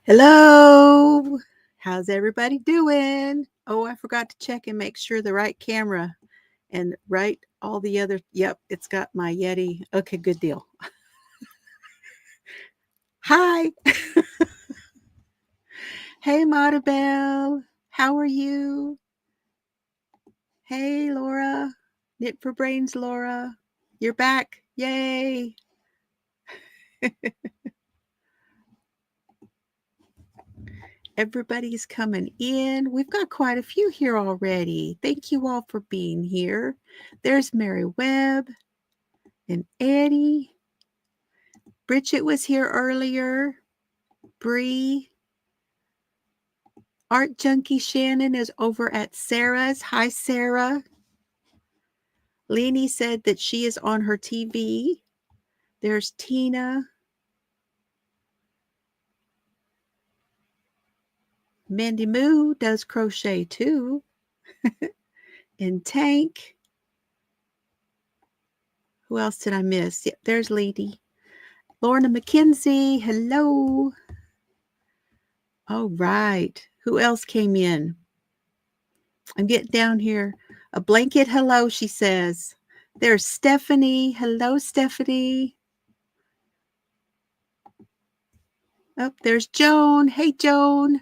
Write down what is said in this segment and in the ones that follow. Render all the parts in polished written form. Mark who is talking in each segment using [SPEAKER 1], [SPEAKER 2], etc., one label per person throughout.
[SPEAKER 1] Hello. How's everybody doing? Oh, I forgot to check and make sure the right camera and right all the other. Yep, it's got my Yeti. Okay, good deal. Hi. Hey, Maribel. How are you? Hey, Laura. Knit for Brains, Laura. You're back. Yay. Everybody's coming in. We've got quite a few here already. Thank you all for being here. There's Mary Webb and Eddie. Bridget was here earlier. Bree. Art Junkie Shannon is over at Sarah's. Hi, Sarah. Leanie said that she is on her TV. There's Tina. Mandy Moo does crochet too. And Tank. Who else did I miss? Yep, there's Lady. Lorna McKenzie. Hello. All right. Who else came in? I'm getting down here. A blanket hello, she says. There's Stephanie. Hello, Stephanie. Oh, there's Joan. Hey, Joan.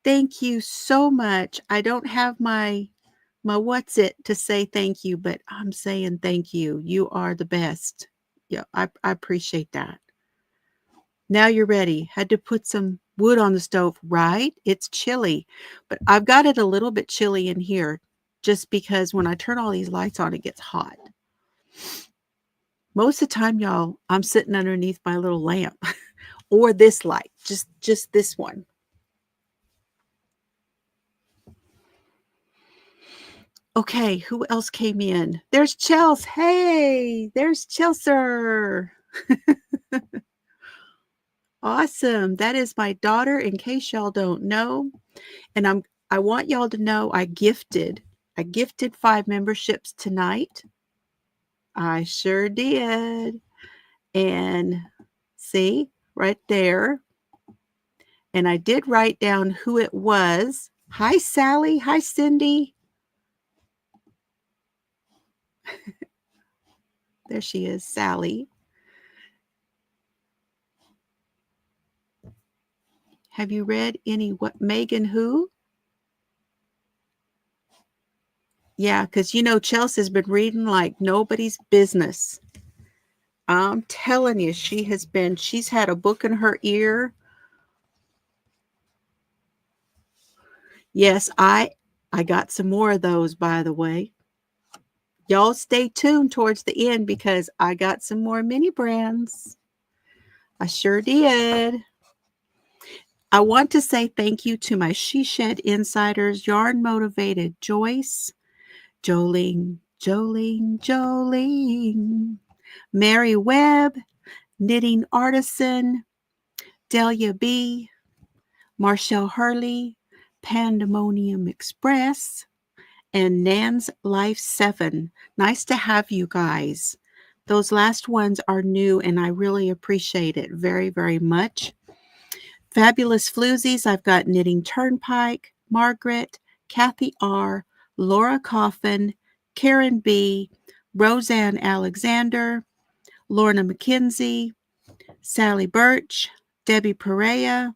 [SPEAKER 1] Thank you so much. I don't have my what's it to say thank you, but I'm saying thank you. You are the best. Yeah, I appreciate that. Now you're ready. Had to put some wood on the stove, right? It's chilly, but I've got it a little bit chilly in here just because when I turn all these lights on, it gets hot. Most of the time, y'all, I'm sitting underneath my little lamp or this light, just this one. Okay, who else came in? There's Chels. Hey, there's Chelser. Awesome. That is my daughter, in case y'all don't know. And I want y'all to know I gifted 5 memberships tonight. I sure did. And see, right there. And I did write down who it was. Hi, Sally. Hi, Cindy. There she is, Sally. Have you read any what Megan who? Yeah, because Chelsea's been reading like nobody's business. I'm telling you, she's had a book in her ear. Yes, I got some more of those, by the way. Y'all stay tuned towards the end because I got some more mini brands. I sure did. I want to say thank you to my She Shed Insiders, Yarn Motivated Joyce, Jolene, Mary Webb, Knitting Artisan, Delia B., Marshall Hurley, Pandemonium Express, and Nan's Life 7. Nice to have you guys. Those last ones are new, and I really appreciate it very, very much. Fabulous Floozies, I've got Knitting Turnpike, Margaret, Kathy R., Laura Coffin, Karen B., Roseanne Alexander, Lorna McKenzie, Sally Birch, Debbie Perea,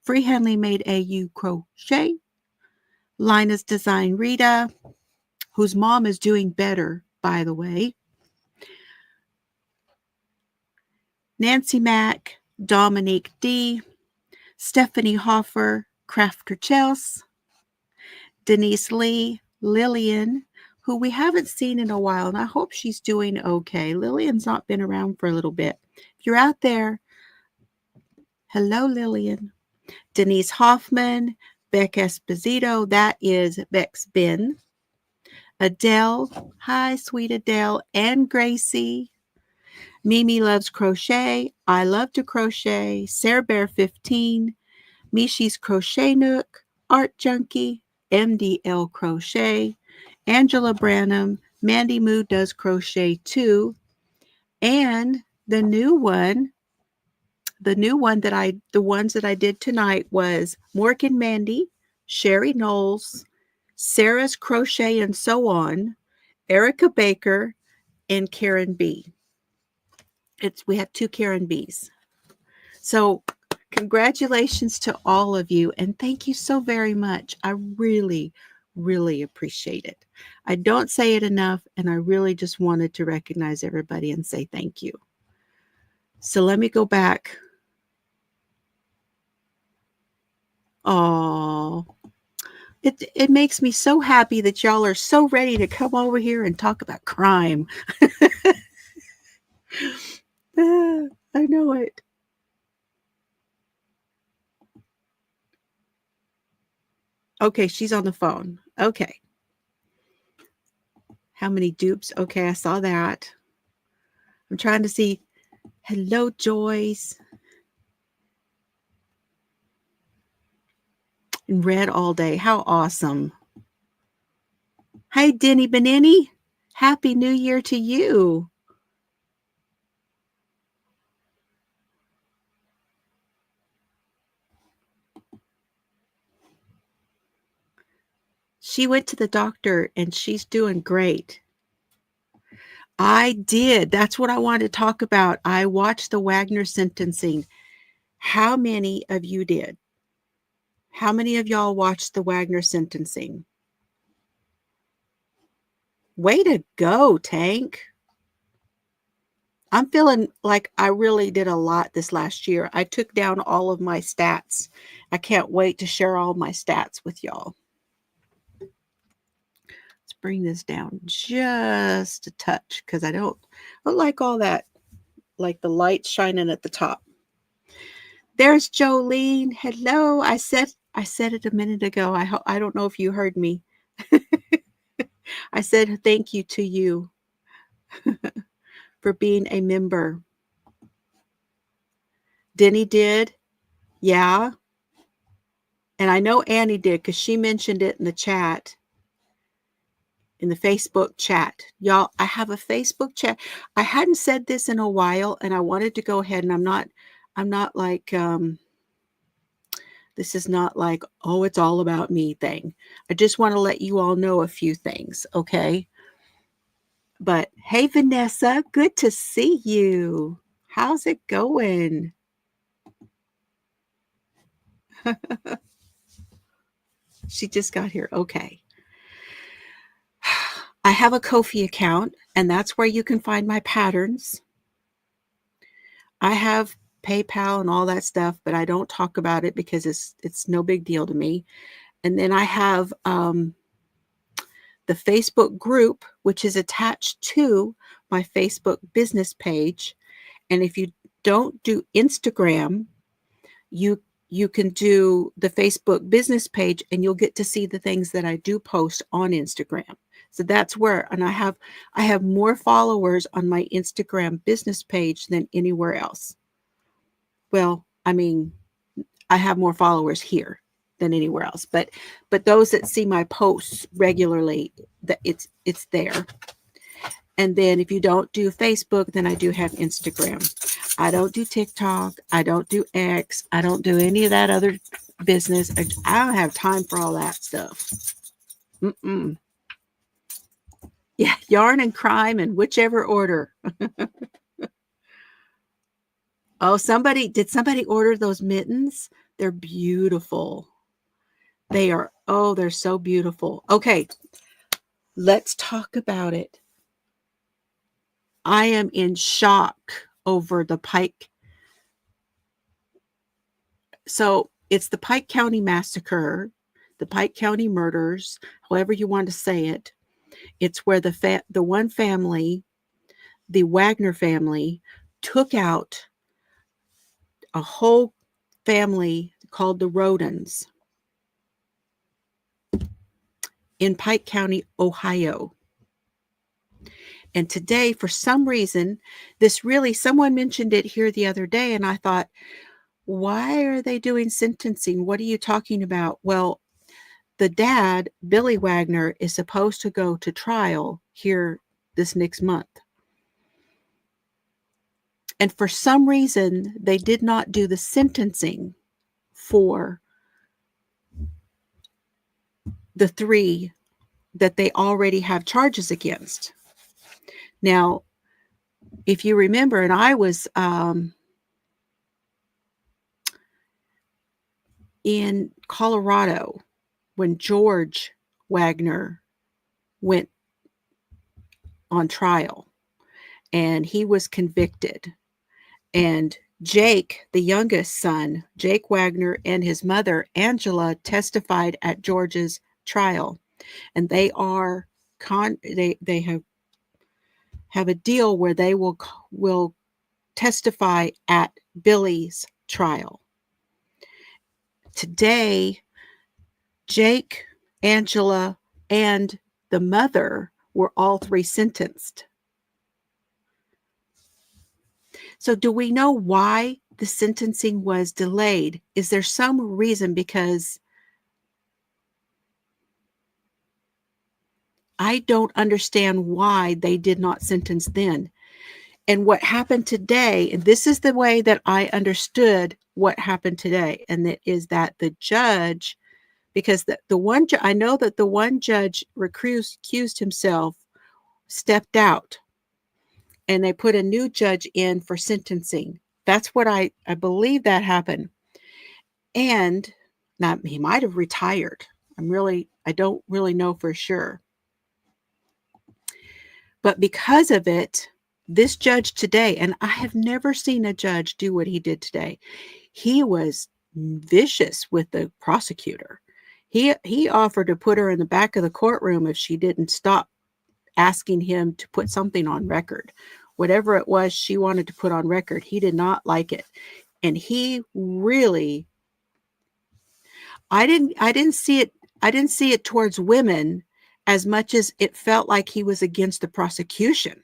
[SPEAKER 1] Freehandly Made AU Crochet, Lina's Design Rita, whose mom is doing better, by the way, Nancy Mack, Dominique D., Stephanie Hoffer, Crafter Chels, Denise Lee, Lillian, who we haven't seen in a while, and I hope she's doing okay. Lillian's not been around for a little bit. If you're out there, hello, Lillian. Denise Hoffman, Beck Esposito, that is Beck's Bin. Adele, hi, sweet Adele, and Gracie. Mimi Loves Crochet, I Love to Crochet, Sarah Bear 15, Mishi's Crochet Nook, Art Junkie, MDL Crochet, Angela Branham, Mandy Moo Does Crochet too, and the new one, the new one the ones that I did tonight was Morgan Mandy, Sherry Knowles, Sarah's Crochet and So On, Erica Baker, and Karen B. We have 2 Karen B's. So congratulations to all of you, and thank you so very much. I really, really appreciate it. I don't say it enough, and I really just wanted to recognize everybody and say thank you. So let me go back. Oh, it makes me so happy that y'all are so ready to come over here and talk about crime. I know it. Okay, she's on the phone. Okay. How many dupes? Okay, I saw that. I'm trying to see. Hello, Joyce. And read all day. How awesome. Hi, Denny Benini. Happy New Year to you. She went to the doctor and she's doing great. I did. That's what I wanted to talk about. I watched the Wagner sentencing. How many of you did? How many of y'all watched the Wagner sentencing? Way to go, Tank. I'm feeling like I really did a lot this last year. I took down all of my stats. I can't wait to share all my stats with y'all. Let's bring this down just a touch because I don't like all that, like the light shining at the top. There's Jolene. Hello. I said it a minute ago. I don't know if you heard me. I said thank you to you for being a member. Denny did. Yeah. And I know Annie did because she mentioned it in the chat, in the Facebook chat. Y'all, I have a Facebook chat. I hadn't said this in a while, and I wanted to go ahead, and I'm not like, this is not like, oh, it's all about me thing. I just want to let you all know a few things, okay? But hey, Vanessa, good to see you. How's it going? She just got here. Okay. I have a Ko-fi account, and that's where you can find my patterns. I have PayPal and all that stuff, but I don't talk about it because it's no big deal to me. And then I have the Facebook group, which is attached to my Facebook business page. And if you don't do Instagram, you can do the Facebook business page, and you'll get to see the things that I do post on Instagram. So that's where, and I have more followers on my Instagram business page than anywhere else. Well, I mean, I have more followers here than anywhere else, but those that see my posts regularly, that it's there. And then if you don't do Facebook, then I do have Instagram. I don't do TikTok. I don't do X. I don't do any of that other business. I don't have time for all that stuff. Yeah, yarn and crime in whichever order. Oh, did somebody order those mittens? They're beautiful. They're so beautiful. Okay, let's talk about it. I am in shock over the Pike. So it's the Pike County Massacre, the Pike County murders, however you want to say it. It's where the one family, the Wagner family, took out a whole family called the Rodens in Pike County, Ohio. And today, for some reason, someone mentioned it here the other day, and I thought, why are they doing sentencing? What are you talking about? Well, the dad, Billy Wagner, is supposed to go to trial here this next month. And for some reason, they did not do the sentencing for the 3 that they already have charges against. Now, if you remember, and I was in Colorado when George Wagner went on trial, and he was convicted. And Jake, the youngest son, Jake Wagner, and his mother, Angela, testified at George's trial. And they are they have a deal where they will testify at Billy's trial. Today, Jake, Angela, and the mother were all 3 sentenced. So do we know why the sentencing was delayed? Is there some reason? Because I don't understand why they did not sentence then. And what happened today, and this is the way that I understood what happened today, and that is that the judge, because the one I know that the one judge recused himself, stepped out, and they put a new judge in for sentencing. That's what I believe that happened. And now he might have retired. I don't really know for sure. But because of it, this judge today, and I have never seen a judge do what he did today. He was vicious with the prosecutor. He offered to put her in the back of the courtroom if she didn't stop asking him to put something on record. Whatever it was she wanted to put on record, he did not like it. And he really, I didn't see it towards women as much as it felt like he was against the prosecution.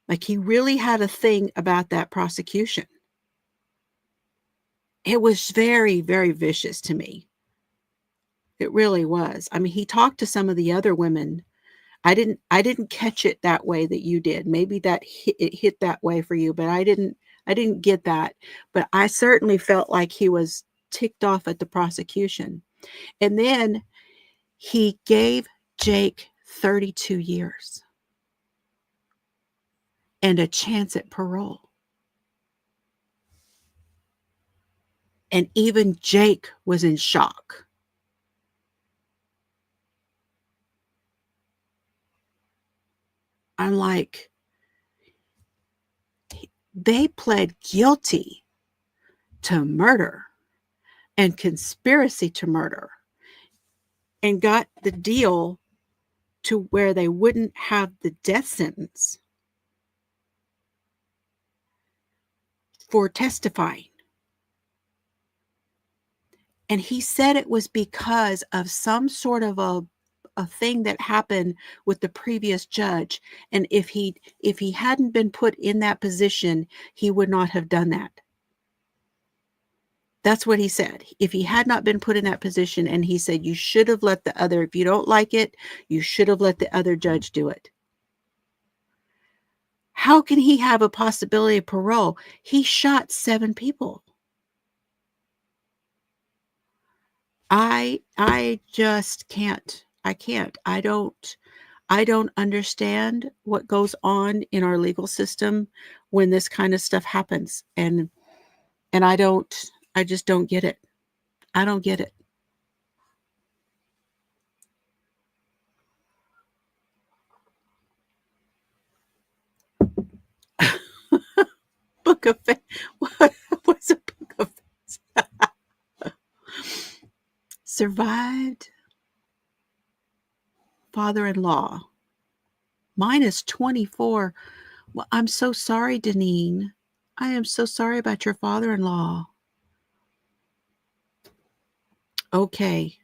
[SPEAKER 1] Like he really had a thing about that prosecution. It was very, very vicious to me. It really was. I mean, he talked to some of the other women. I didn't catch it that way that you did. Maybe it hit that way for you, but I didn't get that. But I certainly felt like he was ticked off at the prosecution. And then he gave Jake 32 years and a chance at parole. And even Jake was in shock. I'm like, they pled guilty to murder and conspiracy to murder and got the deal to where they wouldn't have the death sentence for testifying. And he said it was because of some sort of a thing that happened with the previous judge. And if he hadn't been put in that position, he would not have done that. That's what he said. If he had not been put in that position, and he said, you should have let the other, if you don't like it, you should have let the other judge do it. How can he have a possibility of parole? He shot 7 people. I just can't. I can't. I don't understand what goes on in our legal system when this kind of stuff happens. And I just don't get it. I don't get it. Book of Face. What was a book of Face? Survived father-in-law. Mine is 24. Well, I'm so sorry, Deneen. I am so sorry about your father-in-law. Okay.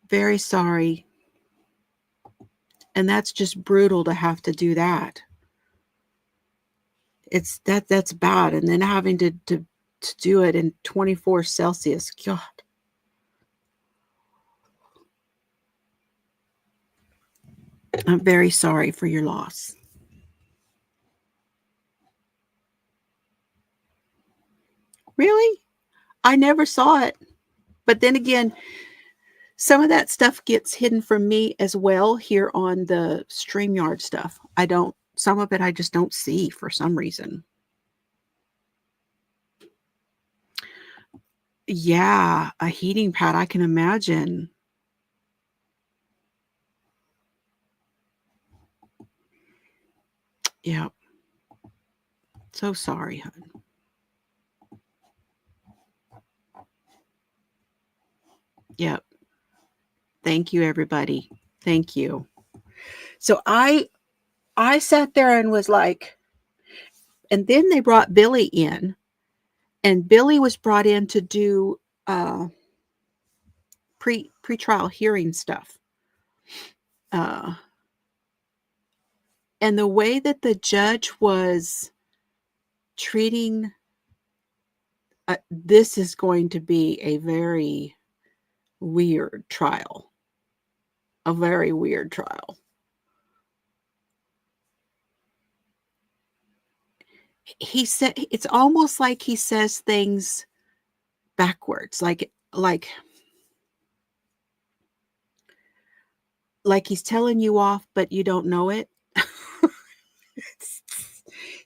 [SPEAKER 1] Very sorry. And that's just brutal to have to do that. That's bad. And then having to do it in 24 Celsius. God. I'm very sorry for your loss. Really? I never saw it. But then again, some of that stuff gets hidden from me as well here on the StreamYard stuff. Some of it I just don't see for some reason. Yeah, a heating pad, I can imagine. Yep. So sorry, hon. Yep. Thank you, everybody. Thank you. So I sat there and was like, and then they brought Billy in, and Billy was brought in to do pre-trial hearing stuff. And the way that the judge was treating, this is going to be a very weird trial. A very weird trial. He said it's almost like he says things backwards, like he's telling you off, but you don't know it.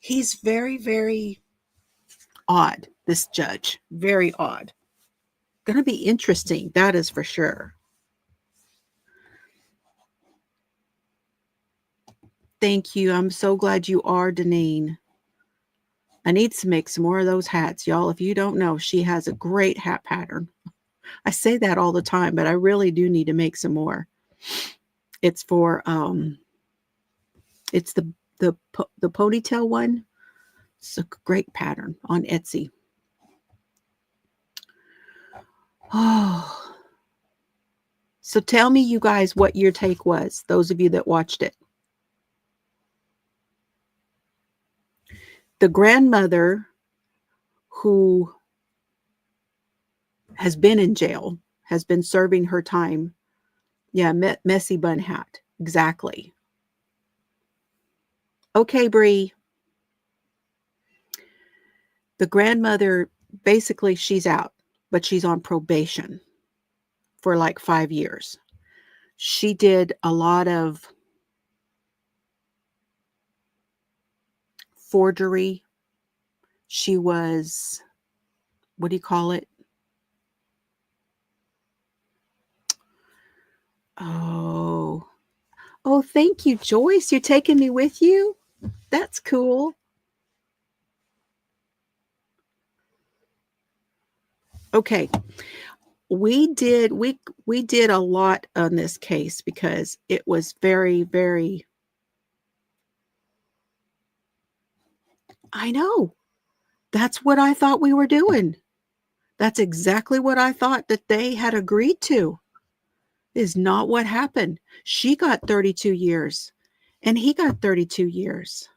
[SPEAKER 1] He's very, very odd, this judge. Very odd. Going to be interesting, that is for sure. Thank you. I'm so glad you are, Deneen. I need to make some more of those hats, y'all. If you don't know, she has a great hat pattern. I say that all the time, but I really do need to make some more. It's for it's the ponytail one. It's a great pattern on Etsy. Oh. So tell me, you guys, what your take was, those of you that watched it. The grandmother who has been in jail, has been serving her time. Yeah, messy bun hat. Exactly. Okay, Bree. The grandmother, basically, she's out, but she's on probation for like 5 years. She did a lot of forgery. She was, what do you call it? Oh, thank you, Joyce. You're taking me with you? That's cool. Okay. We did a lot on this case because it was very, very, I know. That's what I thought we were doing. That's exactly what I thought that they had agreed to. Is not what happened. She got 32 years and he got 32 years.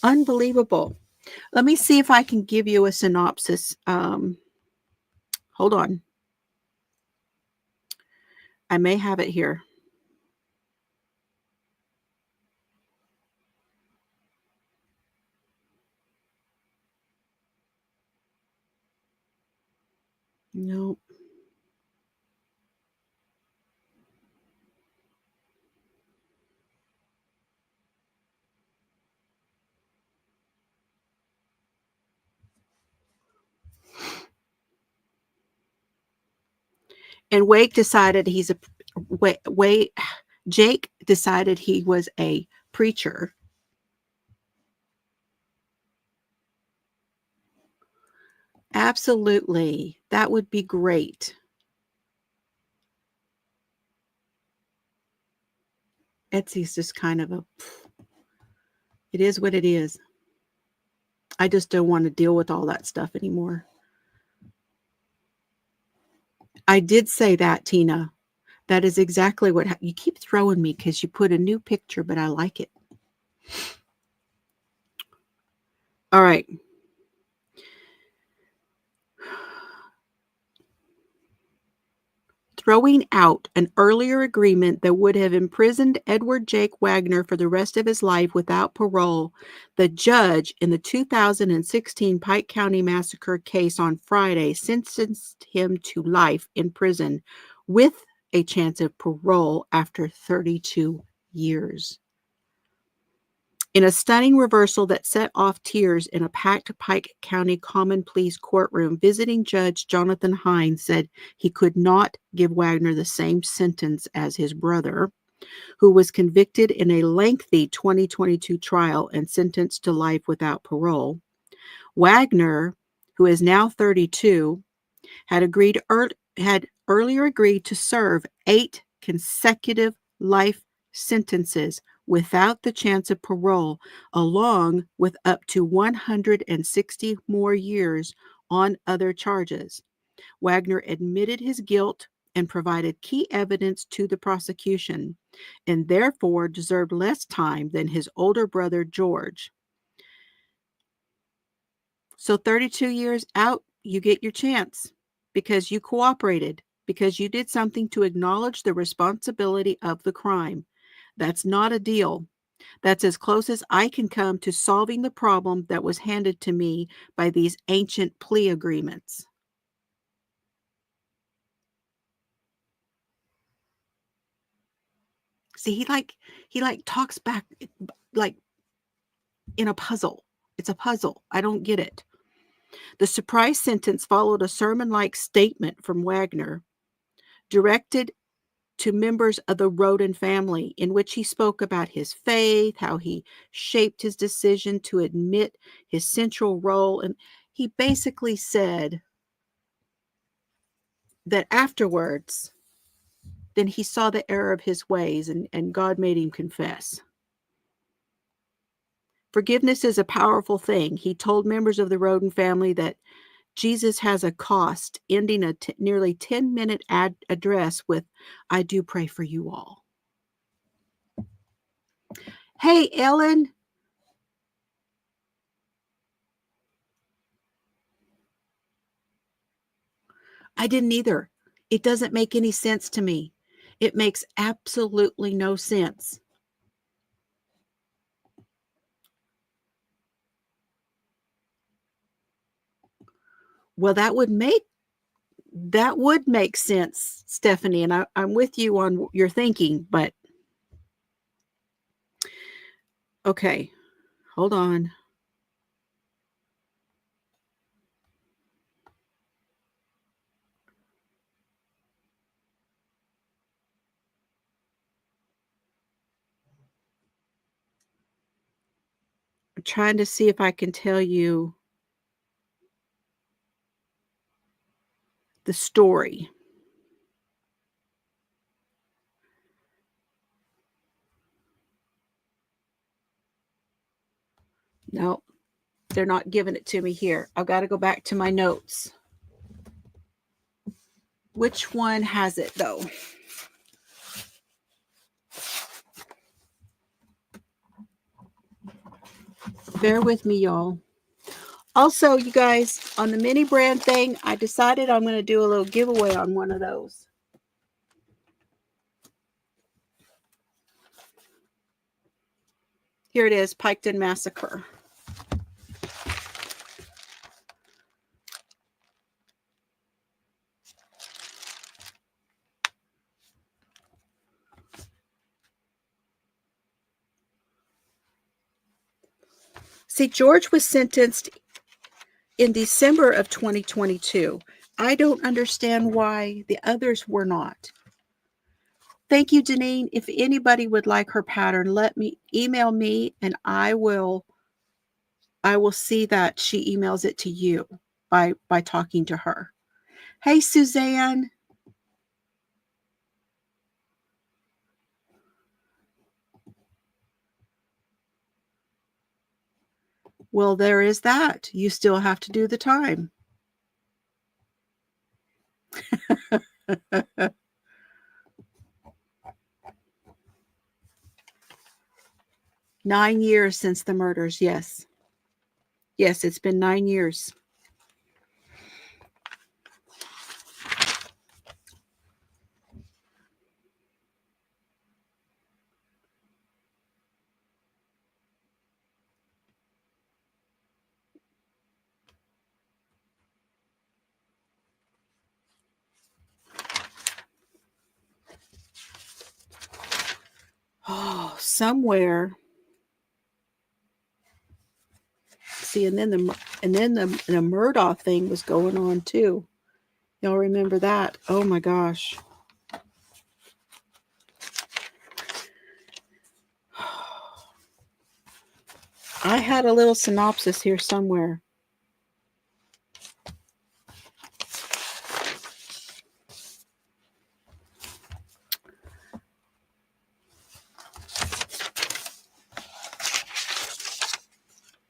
[SPEAKER 1] Unbelievable. Let me see if I can give you a synopsis. Hold on. I may have it here. Nope. And Wake decided Jake decided he was a preacher. Absolutely. That would be great. Etsy's just kind of it is what it is. I just don't want to deal with all that stuff anymore. I did say that, Tina. That is exactly what you keep throwing me because you put a new picture, but I like it. All right. throwing out an earlier agreement that would have imprisoned Edward Jake Wagner for the rest of his life without parole, the judge in the 2016 Pike County Massacre case on Friday sentenced him to life in prison with a chance of parole after 32 years. In a stunning reversal that set off tears in a packed Pike County Common Pleas courtroom, visiting Judge Jonathan Hines said he could not give Wagner the same sentence as his brother, who was convicted in a lengthy 2022 trial and sentenced to life without parole. Wagner, who is now 32, had earlier agreed to serve 8 consecutive life sentences without the chance of parole, along with up to 160 more years on other charges. Wagner admitted his guilt and provided key evidence to the prosecution, and therefore deserved less time than his older brother George. So 32 years out, you get your chance because you cooperated, because you did something to acknowledge the responsibility of the crime. That's not a deal. That's as close as I can come to solving the problem that was handed to me by these ancient plea agreements. See, he talks back like in a puzzle. It's a puzzle. I don't get it. The surprise sentence followed a sermon-like statement from Wagner, directed to members of the Roden family, in which he spoke about his faith, how he shaped his decision to admit his central role. And he basically said that afterwards, then he saw the error of his ways and God made him confess. Forgiveness is a powerful thing. He told members of the Roden family that Jesus has a cost, ending a nearly 10-minute address with, "I do pray for you all." Hey, Ellen. I didn't either. It doesn't make any sense to me. It makes absolutely no sense. Well, that would make sense, Stephanie, and I'm with you on your thinking, but okay, hold on. I'm trying to see if I can tell you the story. No, they're not giving it to me here. I've got to go back to my notes. Which one has it, though? Bear with me, y'all. Also, you guys, on the mini brand thing, I decided I'm going to do a little giveaway on one of those. Here it is, Piketon Massacre. See, George was sentenced in December of 2022. I don't understand why the others were not. Thank you, Deneen. If anybody would like her pattern, email me and I will see that she emails it to you by talking to her. Hey, Suzanne. Well, there is that. You still have to do the time. Nine years since the murders, yes. Yes, it's been 9 years. somewhere. See, and then the Murdoch thing was going on too. Y'all remember that? Oh my gosh. I had a little synopsis here somewhere.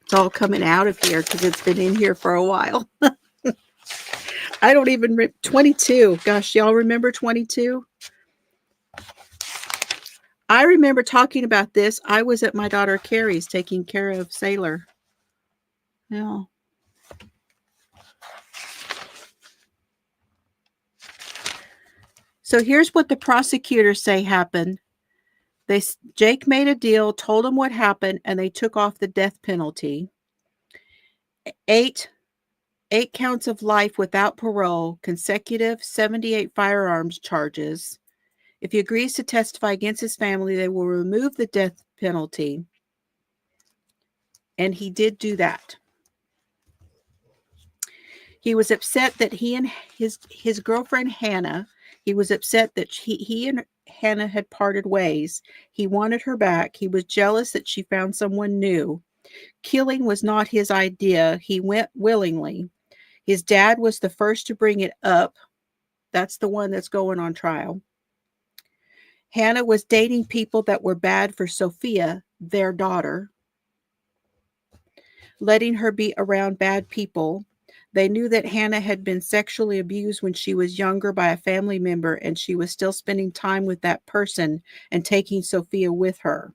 [SPEAKER 1] It's all coming out of here because it's been in here for a while. I don't even 22. Gosh, y'all remember 22? I remember talking about this. I was at my daughter Carrie's taking care of Sailor. Yeah. So here's what the prosecutors say happened. Jake made a deal, told him what happened, and they took off the death penalty. Eight counts of life without parole, consecutive 78 firearms charges. If he agrees to testify against his family, they will remove the death penalty. And he did do that. He was upset that he and his girlfriend Hannah, he was upset that he and Hannah had parted ways. He wanted her back. He was jealous that she found someone new. Killing was not his idea. He went willingly. His dad was the first to bring it up. That's the one that's going on trial. Hannah was dating people that were bad for Sophia, their daughter, letting her be around bad people. They knew that Hannah had been sexually abused when she was younger by a family member, and she was still spending time with that person and taking Sophia with her.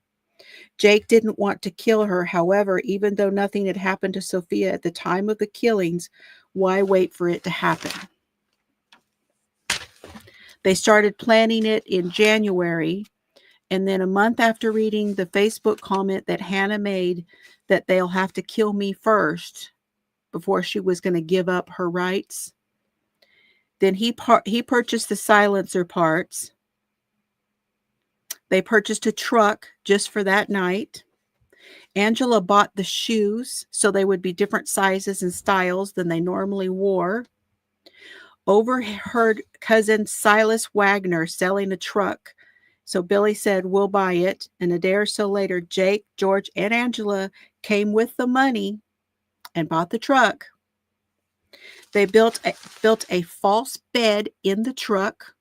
[SPEAKER 1] Jake didn't want to kill her. However, even though nothing had happened to Sophia at the time of the killings, why wait for it to happen? They started planning it in January, and then a month after reading the Facebook comment that Hannah made that they'll have to kill me first before she was going to give up her rights, then he purchased the silencer parts. They purchased a truck just for that night. Angela bought the shoes so they would be different sizes and styles than they normally wore. Overheard cousin Silas Wagner selling a truck. So Billy said, we'll buy it. And a day or so later, Jake, George, and Angela came with the money and bought the truck. They built a false bed in the truck.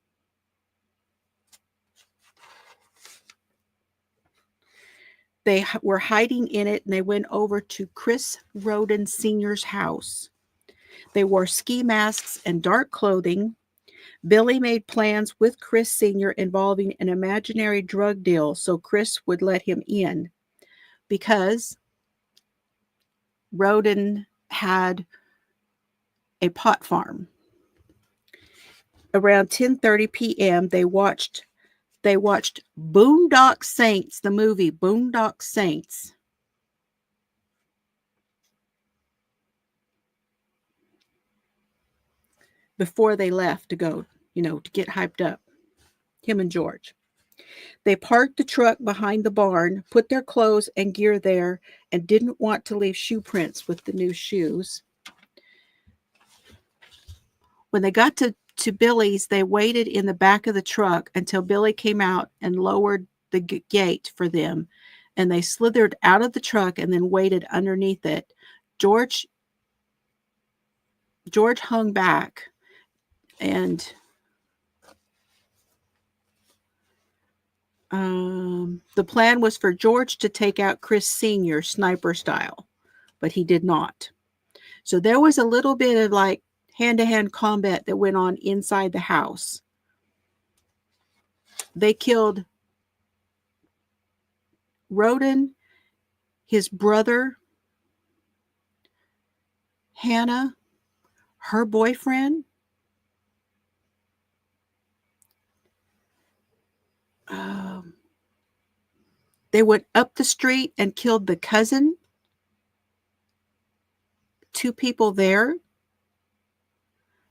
[SPEAKER 1] They were hiding in it, and they went over to Chris Roden Sr.'s house. They wore ski masks and dark clothing. Billy made plans with Chris Sr. involving an imaginary drug deal so Chris would let him in, because Roden had a pot farm. Around 10:30 p.m., they watched Boondock Saints, the movie Boondock Saints. Before they left to go, to get hyped up, him and George. They parked the truck behind the barn, put their clothes and gear there, and didn't want to leave shoe prints with the new shoes. When they got to Billy's, they waited in the back of the truck until Billy came out and lowered the gate for them, and they slithered out of the truck and then waited underneath it. George hung back, and the plan was for George to take out Chris Sr. sniper style, but he did not. So there was a little bit of like hand-to-hand combat that went on inside the house. They killed Roden, his brother, Hannah, her boyfriend, they went up the street and killed the cousin, 2 people there.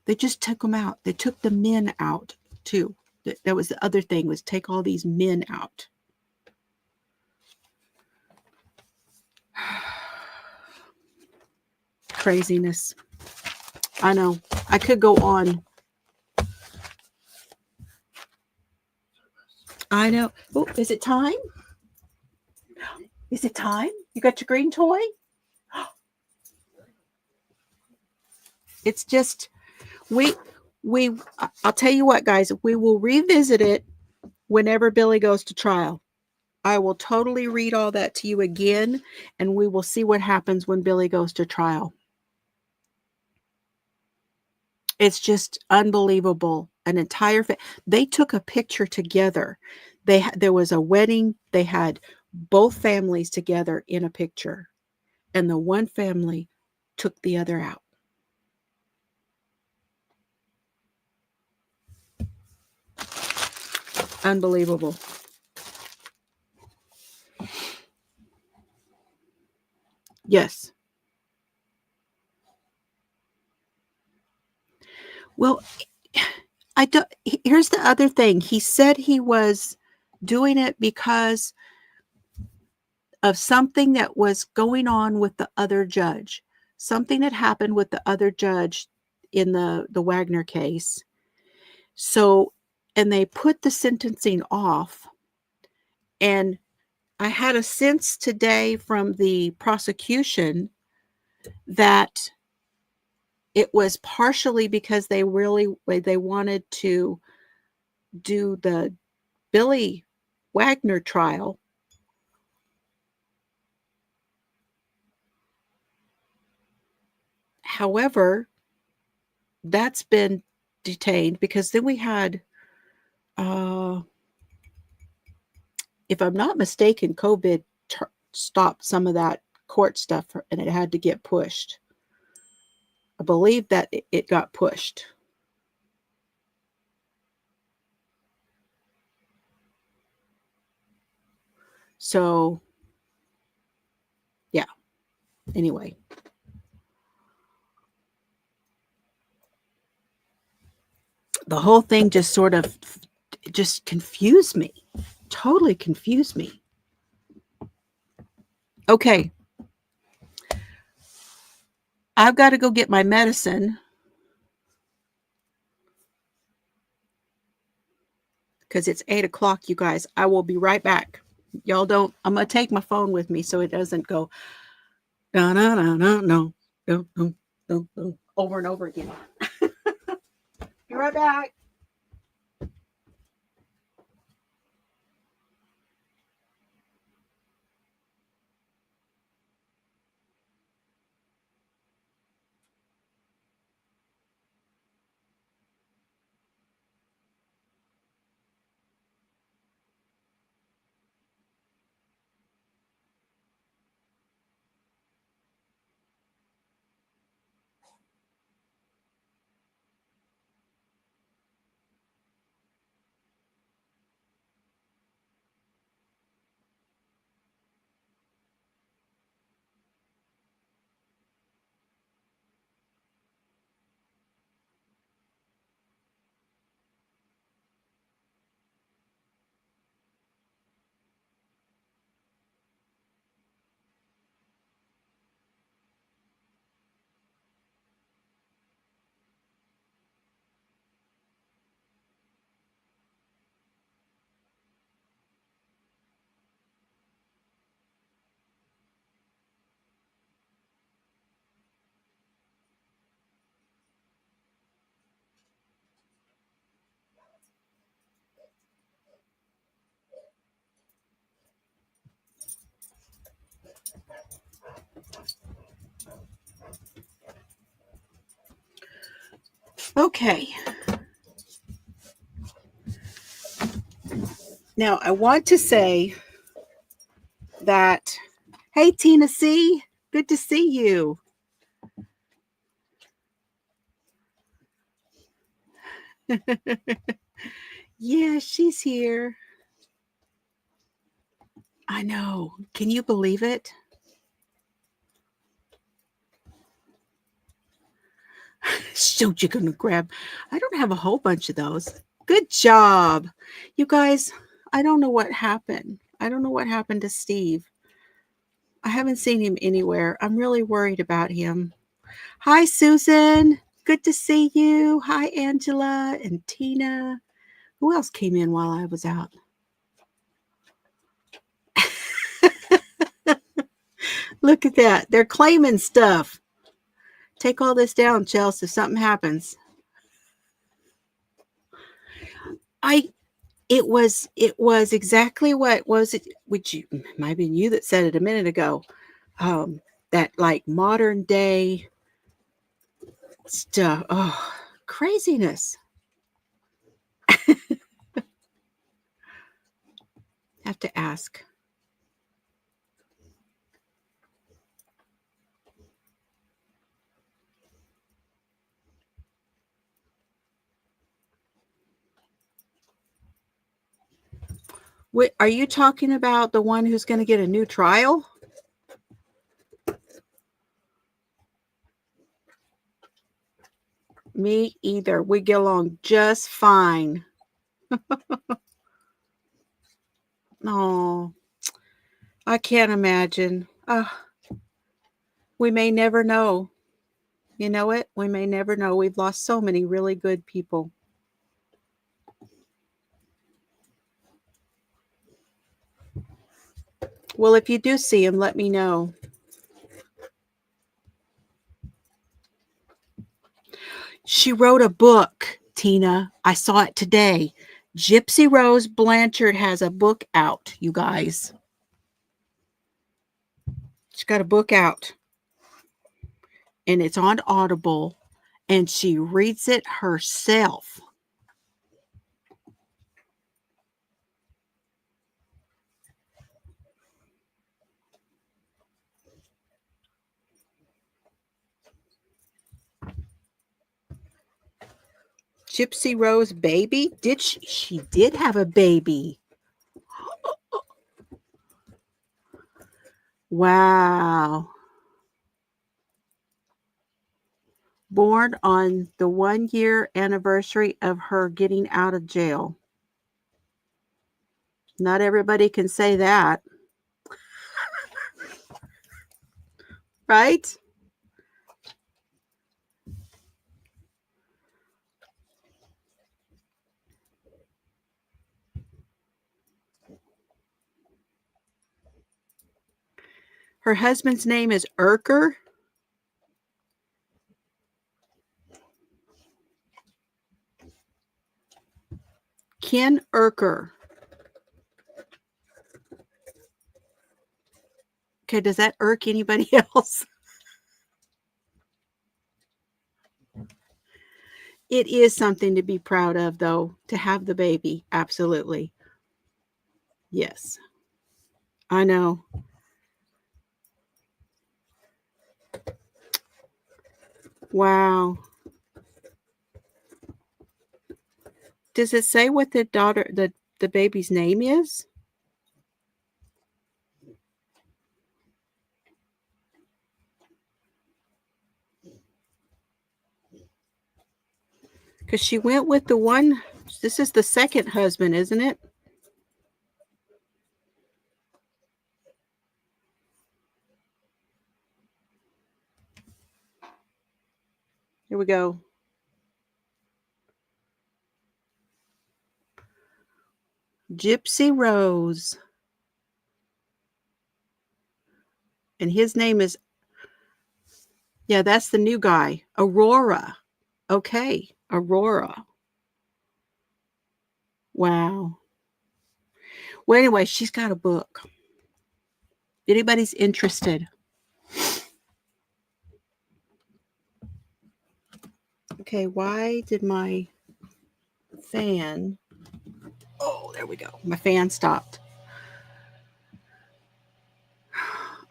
[SPEAKER 1] They just took them out. They took the men out too. That was the other thing, was take all these men out. craziness. I know. I could go on. I know. Oh, is it time? Is it time? You got your green toy? It's just I'll tell you what, guys, we will revisit it whenever Billy goes to trial. I will totally read all that to you again, and we will see what happens when Billy goes to trial. It's just unbelievable. An entire they took a picture together. There was a wedding. They had both families together in a picture, and the one family took the other out. Unbelievable. Yes. Well, I don't. Here's the other thing. He said he was doing it because of something that was going on with the other judge. Something that happened with the other judge in the Wagner case. So, and they put the sentencing off. And I had a sense today from the prosecution that it was partially because they wanted to do the Billy Wagner trial. However, that's been detained because then we had, if I'm not mistaken, COVID stopped some of that court stuff and it had to get pushed. I believe that it got pushed. So, yeah. Anyway. The whole thing just sort of just confused me. Totally confused me. Okay. I've got to go get my medicine. Because it's 8 o'clock, you guys. I will be right back. Y'all don't, I'm going to take my phone with me so it doesn't go no, no, no, no, no, no, no, no, no, over and over again. Be right back. Okay. Now, I want to say that, hey, Tina C., good to see you. Yeah, she's here. I know. Can you believe it? Shoot, you're going to grab. I don't have a whole bunch of those. Good job. You guys, I don't know what happened. I don't know what happened to Steve. I haven't seen him anywhere. I'm really worried about him. Hi, Susan. Good to see you. Hi, Angela and Tina. Who else came in while I was out? Look at that. They're claiming stuff. Take all this down, Chelsea, if something happens. It was exactly what was it, which might have been you that said it a minute ago. That like modern day stuff. Oh, craziness. Have to ask. Wait, are you talking about the one who's going to get a new trial? Me either. We get along just fine. Oh, I can't imagine. We may never know. You know it? We may never know. We've lost so many really good people. Well, if you do see him, let me know. She wrote a book, Tina. I saw it today. Gypsy Rose Blanchard has a book out, you guys. She's got a book out. And it's on Audible. And she reads it herself. Gypsy Rose baby? She did have a baby. Wow. Born on the 1-year anniversary of her getting out of jail. Not everybody can say that. Right? Her husband's name is Urker. Ken Urker. Okay, does that irk anybody else? It is something to be proud of, though, to have the baby. Absolutely. Yes. I know. Wow. Does it say what the baby's name is? Because she went with the one, this is the second husband, isn't it? Here we go. Gypsy Rose. And his name is, yeah, that's the new guy. Aurora. Okay. Aurora. Wow. Well, anyway, she's got a book. If anybody's interested. Okay, why did my fan... Oh, there we go. My fan stopped.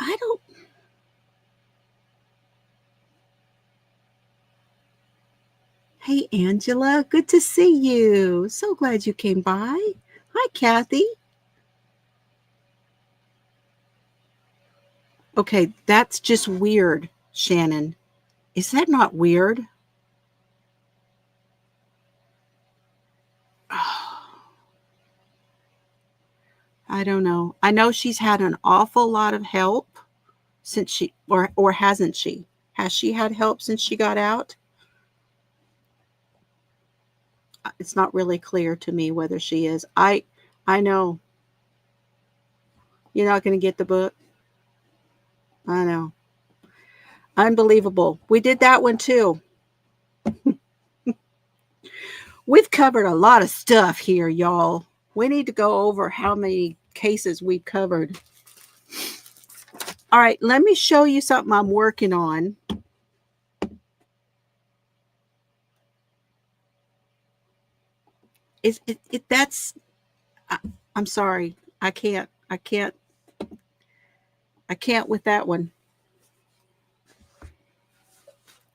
[SPEAKER 1] I don't... Hey, Angela. Good to see you. So glad you came by. Hi, Kathy. Okay, that's just weird, Shannon. Is that not weird? I don't know. I know she's had an awful lot of help since she, or hasn't she? Has she had help since she got out? It's not really clear to me whether she is. I know. You're not going to get the book. I know. Unbelievable. We did that one too. We've covered a lot of stuff here, y'all. We need to go over how many cases we've covered. All right, let me show you something I'm working on. I'm sorry. I can't with that one.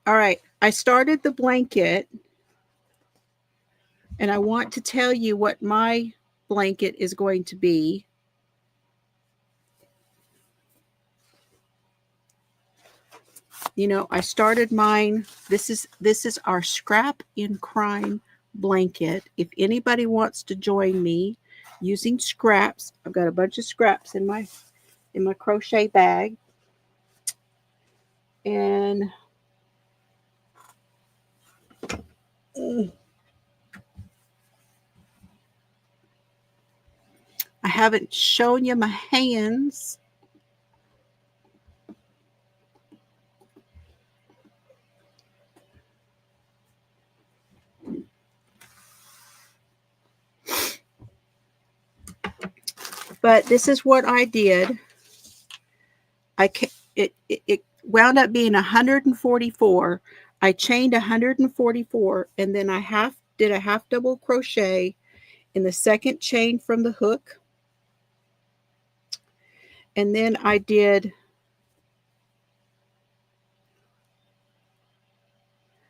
[SPEAKER 1] All right, I started the blanket, and I want to tell you what my blanket is going to be. You know, I started mine. This is our Scrap in Crime blanket. If anybody wants to join me using scraps, I've got a bunch of scraps in my crochet bag. And I haven't shown you my hands. But this is what I did. It wound up being 144. I chained 144, and then I did a half double crochet in the second chain from the hook. And then I did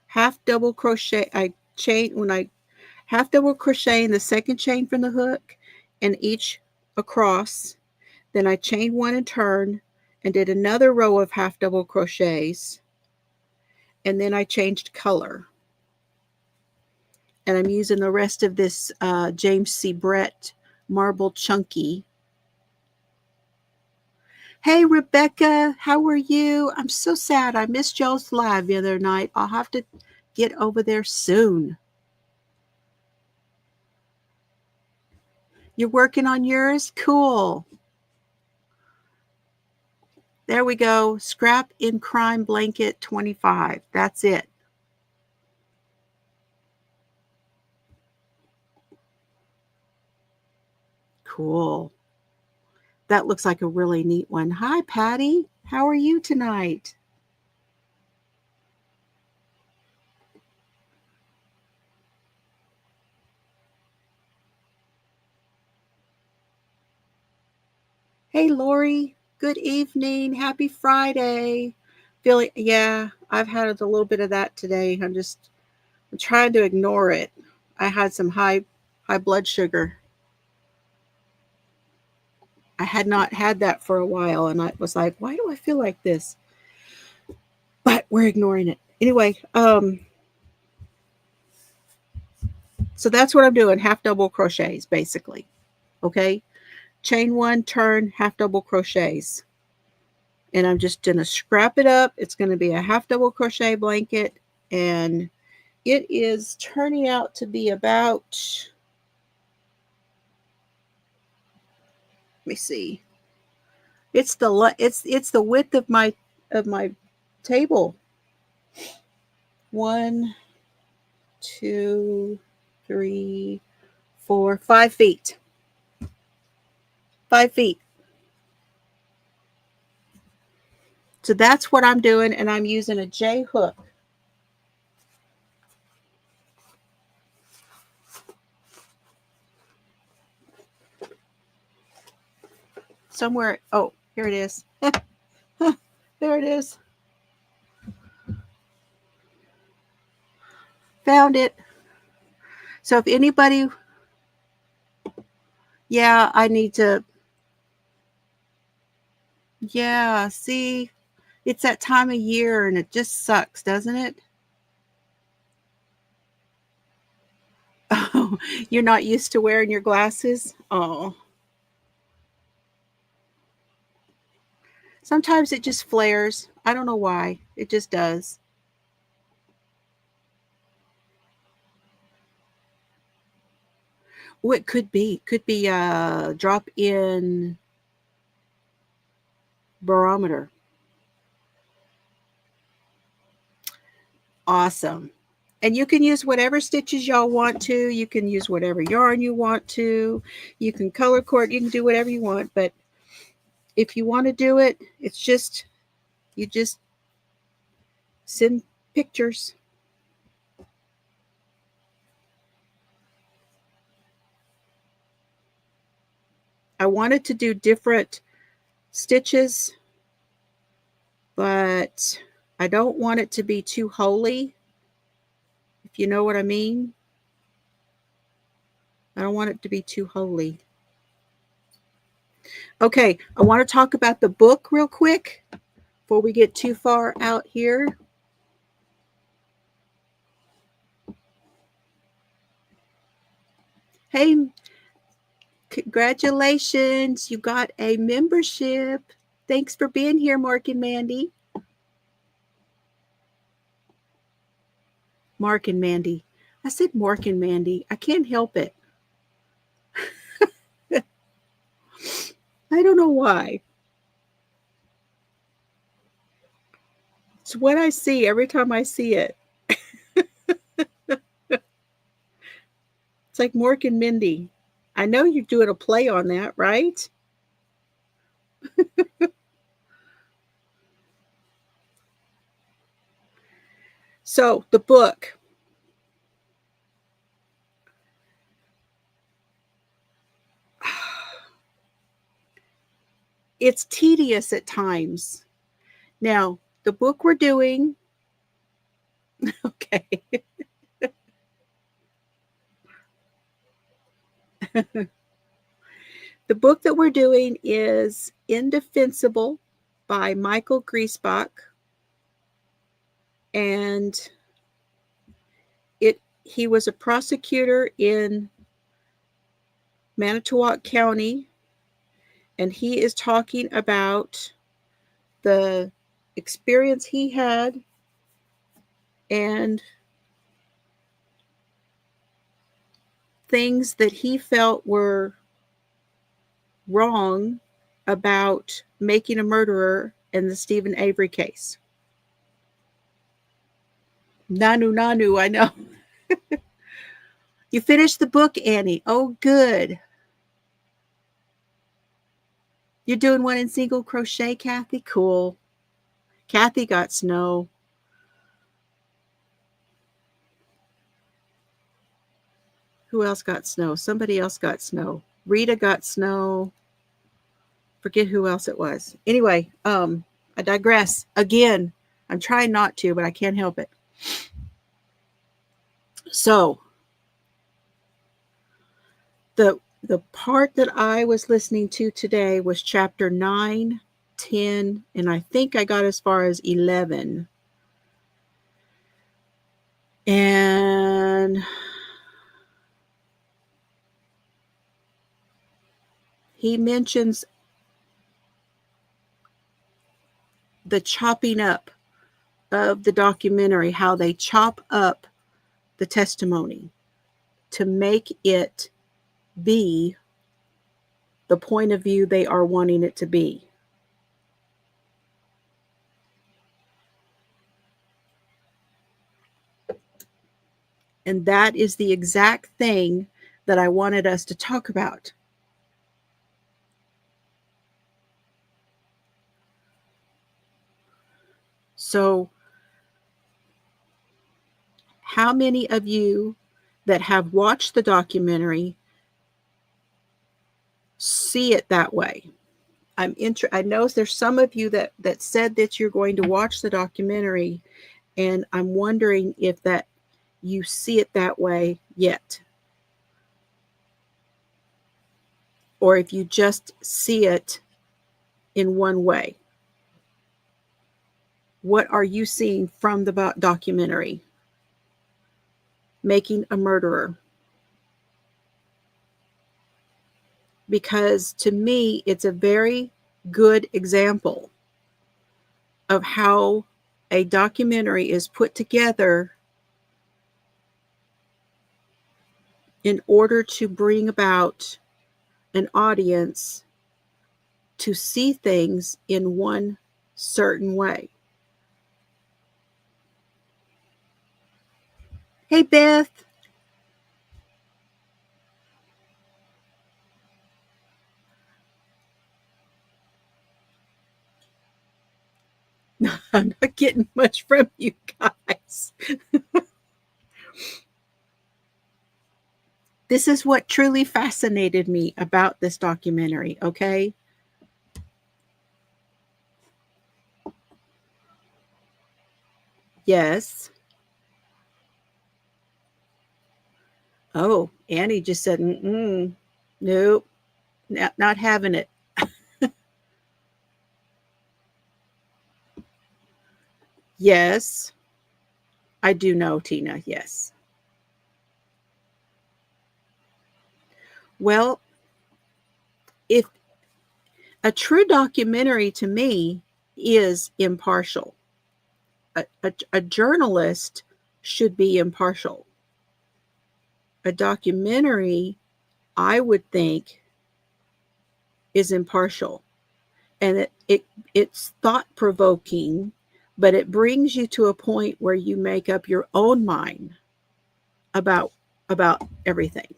[SPEAKER 1] half double crochet. Half double crochet in the second chain from the hook and each across. Then I chained one and turned and did another row of half double crochets. And then I changed color. And I'm using the rest of this James C. Brett Marble Chunky. Hey, Rebecca, how are you? I'm so sad. I missed y'all's live the other night. I'll have to get over there soon. You're working on yours? Cool. There we go. Scrap in Crime Blanket 25. That's it. Cool. That looks like a really neat one. Hi, Patty. How are you tonight? Hey, Lori. Good evening. Happy Friday. Yeah, I've had a little bit of that today. I'm trying to ignore it. I had some high blood sugar. I had not had that for a while, and I was like, why do I feel like this? But we're ignoring it. Anyway, so that's what I'm doing, half double crochets, basically. Okay? Chain one, turn, half double crochets. And I'm just going to scrap it up. It's going to be a half double crochet blanket, and it is turning out to be about, let me see. It's the width of my table. 1, 2, 3, 4, 5 feet. 5 feet. So that's what I'm doing, and I'm using a J hook. Somewhere, oh, here it is. There it is. Found it. So if anybody, yeah, I need to, yeah, see, it's that time of year and it just sucks, doesn't it? Oh, you're not used to wearing your glasses? Oh. Sometimes it just flares. I don't know why. It just does. Oh, it could be. Could be a drop-in barometer. Awesome. And you can use whatever stitches y'all want to. You can use whatever yarn you want to. You can color cord. You can do whatever you want. But if you want to do it, it's just, you just send pictures. I wanted to do different stitches, but I don't want it to be too holy, if you know what I mean. I don't want it to be too holy. Okay, I want to talk about the book real quick before we get too far out here. Hey, congratulations. You got a membership. Thanks for being here, Mark and Mandy. Mark and Mandy. I said Mark and Mandy. I can't help it. I don't know why. It's what I see every time I see it. It's like Mork and Mindy. I know you're doing a play on that, right? So, the book. It's tedious at times. Now, the book we're doing, okay. The book that we're doing is Indefensible by Michael Griesbach. And he was a prosecutor in Manitowoc County, and he is talking about the experience he had and things that he felt were wrong about making a murderer in the Stephen Avery case. Nanu, I know. You finished the book, Annie. Oh, good. You're doing one in single crochet, Kathy? Cool. Kathy got snow. Who else got snow? Somebody else got snow. Rita got snow. Forget who else it was. Anyway, I digress. Again, I'm trying not to, but I can't help it. So, the part that I was listening to today was chapter 9, 10, and I think I got as far as 11. And he mentions the chopping up of the documentary, how they chop up the testimony to make it be the point of view they are wanting it to be. And that is the exact thing that I wanted us to talk about. So, how many of you that have watched the documentary see it that way? I know there's some of you that said that you're going to watch the documentary, and I'm wondering if that you see it that way yet, or if you just see it in one way. What are you seeing from the documentary? Making a murderer. Because to me, it's a very good example of how a documentary is put together in order to bring about an audience to see things in one certain way. Hey, Beth. I'm not getting much from you guys. This is what truly fascinated me about this documentary, okay? Yes. Oh, Annie just said, mm-mm, nope, not having it. Yes, I do know, Tina, yes. Well, if a true documentary to me is impartial, a journalist should be impartial. A documentary, I would think, is impartial. And it's thought provoking, but it brings you to a point where you make up your own mind about everything.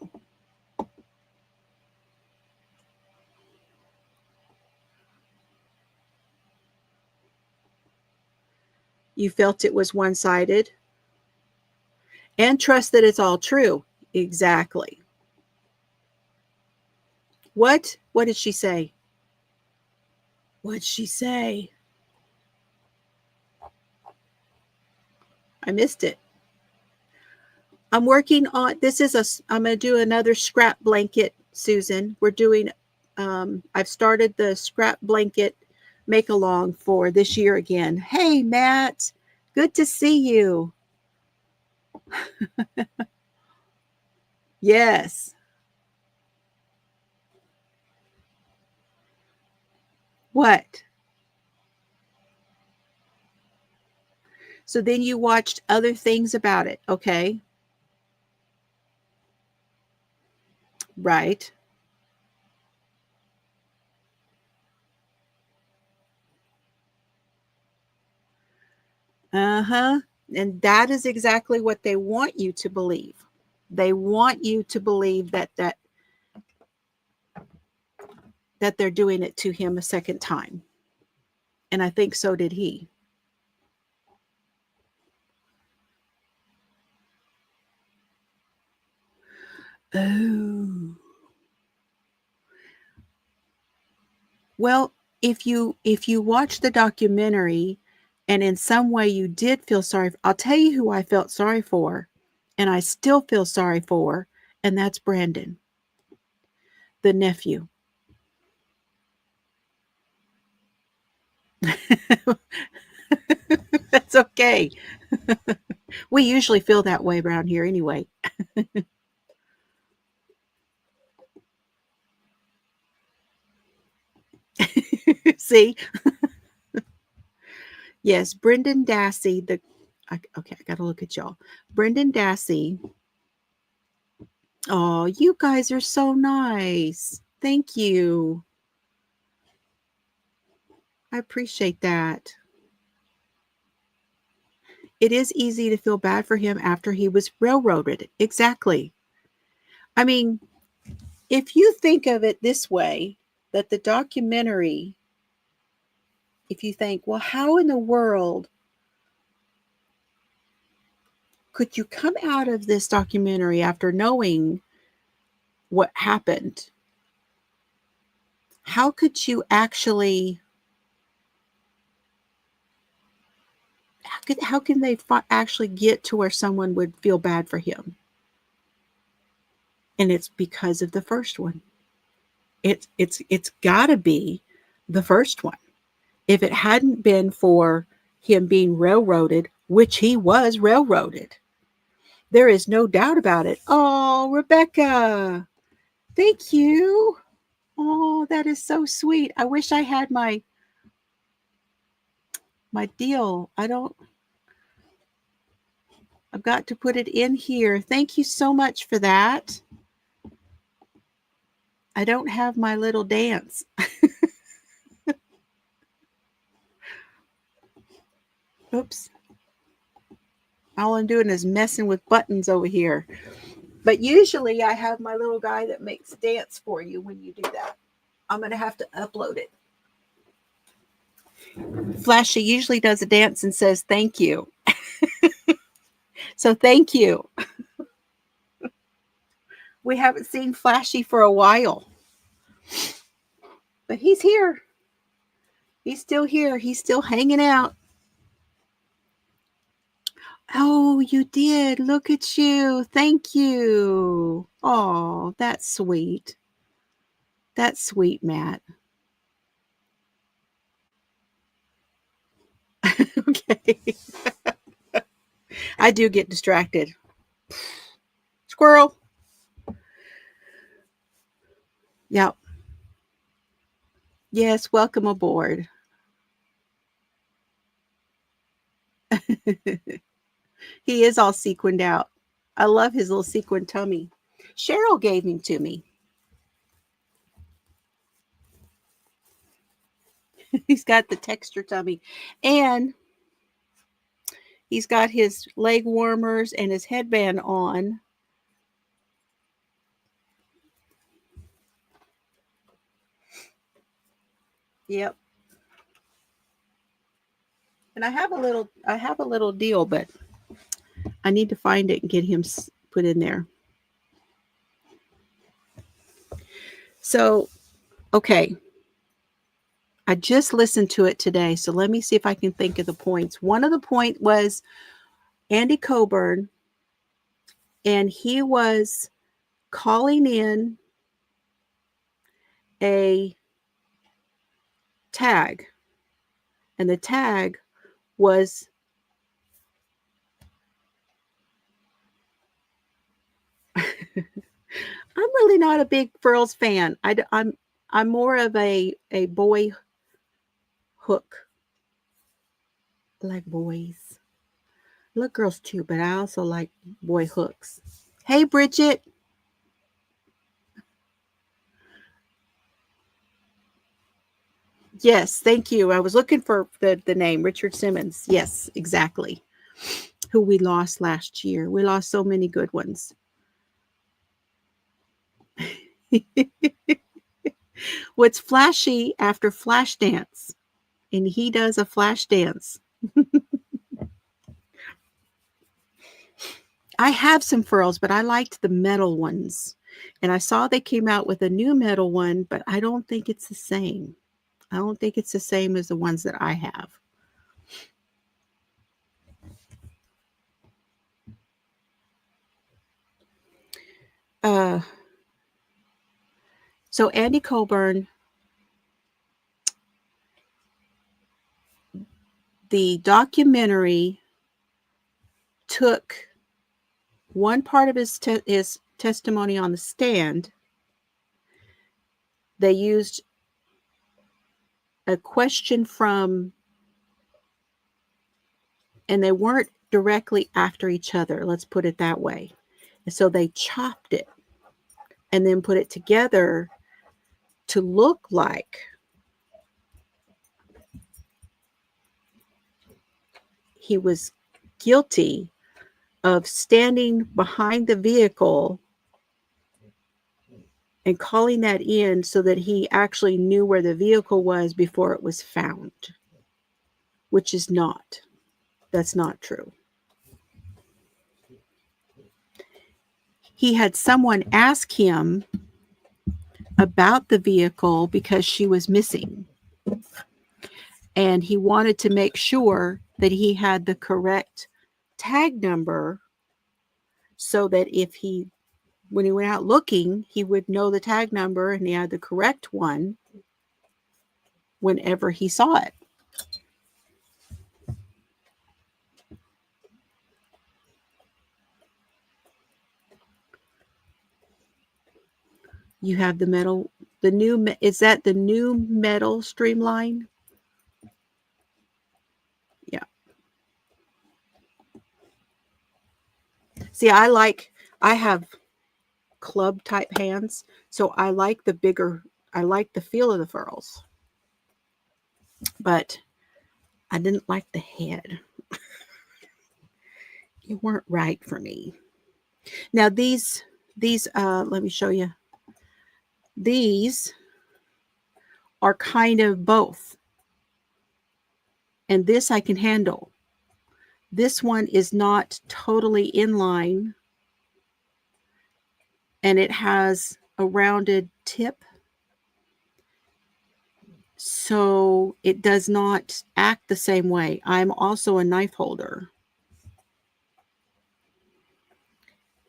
[SPEAKER 1] You felt it was one-sided and trust that it's all true. Exactly. What did she say? What'd she say? I missed it. I'm working on this is I'm going to do another scrap blanket, Susan. We're doing I've started the scrap blanket make along for this year again. Hey, Matt. Good to see you. Yes. What? So then you watched other things about it, okay? Right. Uh-huh. And that is exactly what they want you to believe. They want you to believe that they're doing it to him a second time. And I think so did he. Oh. Well, if you watch the documentary and in some way you did feel sorry, I'll tell you who I felt sorry for and I still feel sorry for, and that's Brandon, the nephew. That's okay. We usually feel that way around here anyway. See? Yes, Brendan Dassey, okay, I got to look at y'all. Brendan Dassey. Oh, you guys are so nice. Thank you. I appreciate that. It is easy to feel bad for him after he was railroaded. Exactly. I mean, if you think of it this way, that the documentary, if you think, well, how in the world could you come out of this documentary after knowing what happened? How could you actually, how can they actually get to where someone would feel bad for him? And it's because of the first one. It's got to be the first one. If it hadn't been for him being railroaded, which he was railroaded, there is no doubt about it. Oh, Rebecca, thank you. Oh, that is so sweet. I wish I had my my deal. I've got to put it in here. Thank you so much for that. I don't have my little dance. Oops. All I'm doing is messing with buttons over here. But usually I have my little guy that makes dance for you when you do that. I'm going to have to upload it. Flashy usually does a dance and says thank you. So thank you. We haven't seen Flashy for a while. But he's here. He's still here. He's still hanging out. Oh, you did. Look at you. Thank you. Oh, that's sweet. That's sweet, Matt. Okay. I do get distracted. Squirrel. Yep. Yes, welcome aboard. He is all sequined out. I love his little sequined tummy. Cheryl gave him to me. He's got the texture tummy. And he's got his leg warmers and his headband on. Yep. And I have a little deal, but I need to find it and get him put in there. So, okay. I just listened to it today, so let me see if I can think of the points. One of the point was Andy Coburn, and he was calling in a tag, and the tag was I'm really not a big frills fan. I'm more of a boy hook. I like boys. I like girls too, but I also like boy hooks. Hey, Bridget. Yes, thank you. I was looking for the name, Richard Simmons. Yes, exactly. Who we lost last year. We lost so many good ones. What's flashy after flash dance? And he does a flash dance. I have some furls, but I liked the metal ones. And I saw they came out with a new metal one, but I don't think it's the same. I don't think it's the same as the ones that I have. So Andy Coburn, the documentary took one part of his testimony on the stand. They used a question from, and they weren't directly after each other, let's put it that way. And so they chopped it and then put it together to look like he was guilty of standing behind the vehicle and calling that in so that he actually knew where the vehicle was before it was found, which is not. That's not true. He had someone ask him about the vehicle because she was missing. And he wanted to make sure that he had the correct tag number so that when he went out looking, he would know the tag number and he had the correct one whenever he saw it. You have the metal, is that the new metal streamline? See, I have club type hands, so I like the bigger, I like the feel of the furls, but I didn't like the head. You weren't right for me. Now these, let me show you. These are kind of both. And this I can handle. This one is not totally in line. And it has a rounded tip. So it does not act the same way. I'm also a knife holder.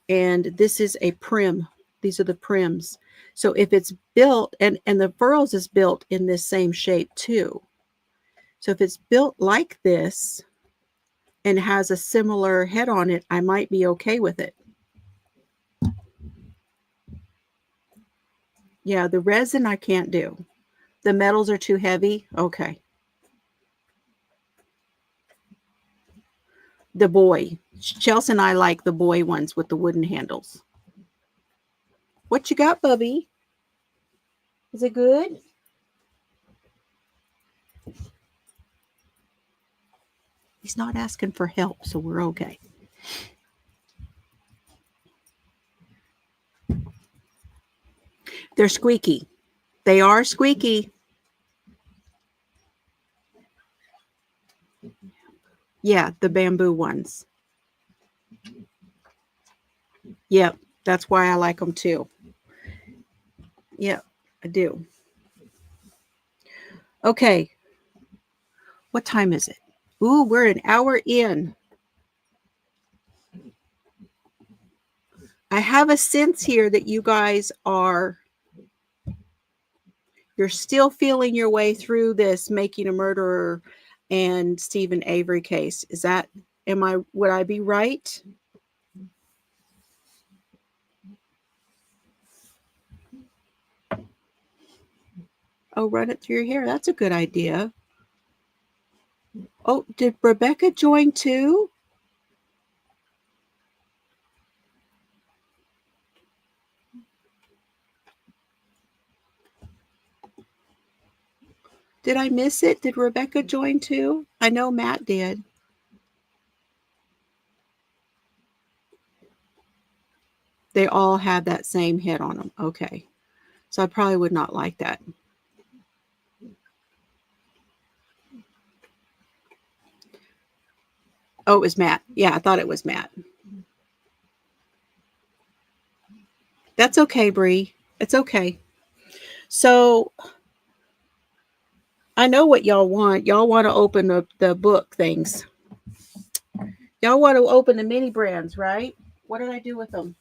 [SPEAKER 1] And this is a prim. These are the prims. So if it's built, and the furls is built in this same shape too. So if it's built like this and has a similar head on it, I might be okay with it. Yeah, the resin I can't do. The metals are too heavy. Okay. The boy. Chelsea and I like the boy ones with the wooden handles. What you got, Bubby? Is it good? He's not asking for help, so we're okay. They're squeaky. They are squeaky. Yeah, the bamboo ones. Yep, that's why I like them too. Yep, I do. Okay. What time is it? Ooh, we're an hour in. I have a sense here that you guys you're still feeling your way through this Making a Murderer and Stephen Avery case. Would I be right? Oh, run it through your hair. That's a good idea. Oh, did Rebecca join too? Did I miss it? Did Rebecca join too? I know Matt did. They all have that same head on them. Okay. So I probably would not like that. Oh, it was Matt. Yeah, I thought it was Matt. That's okay, Bree. It's okay. So I know what y'all want. Y'all want to open the book things. Y'all want to open the mini brands, right? What did I do with them?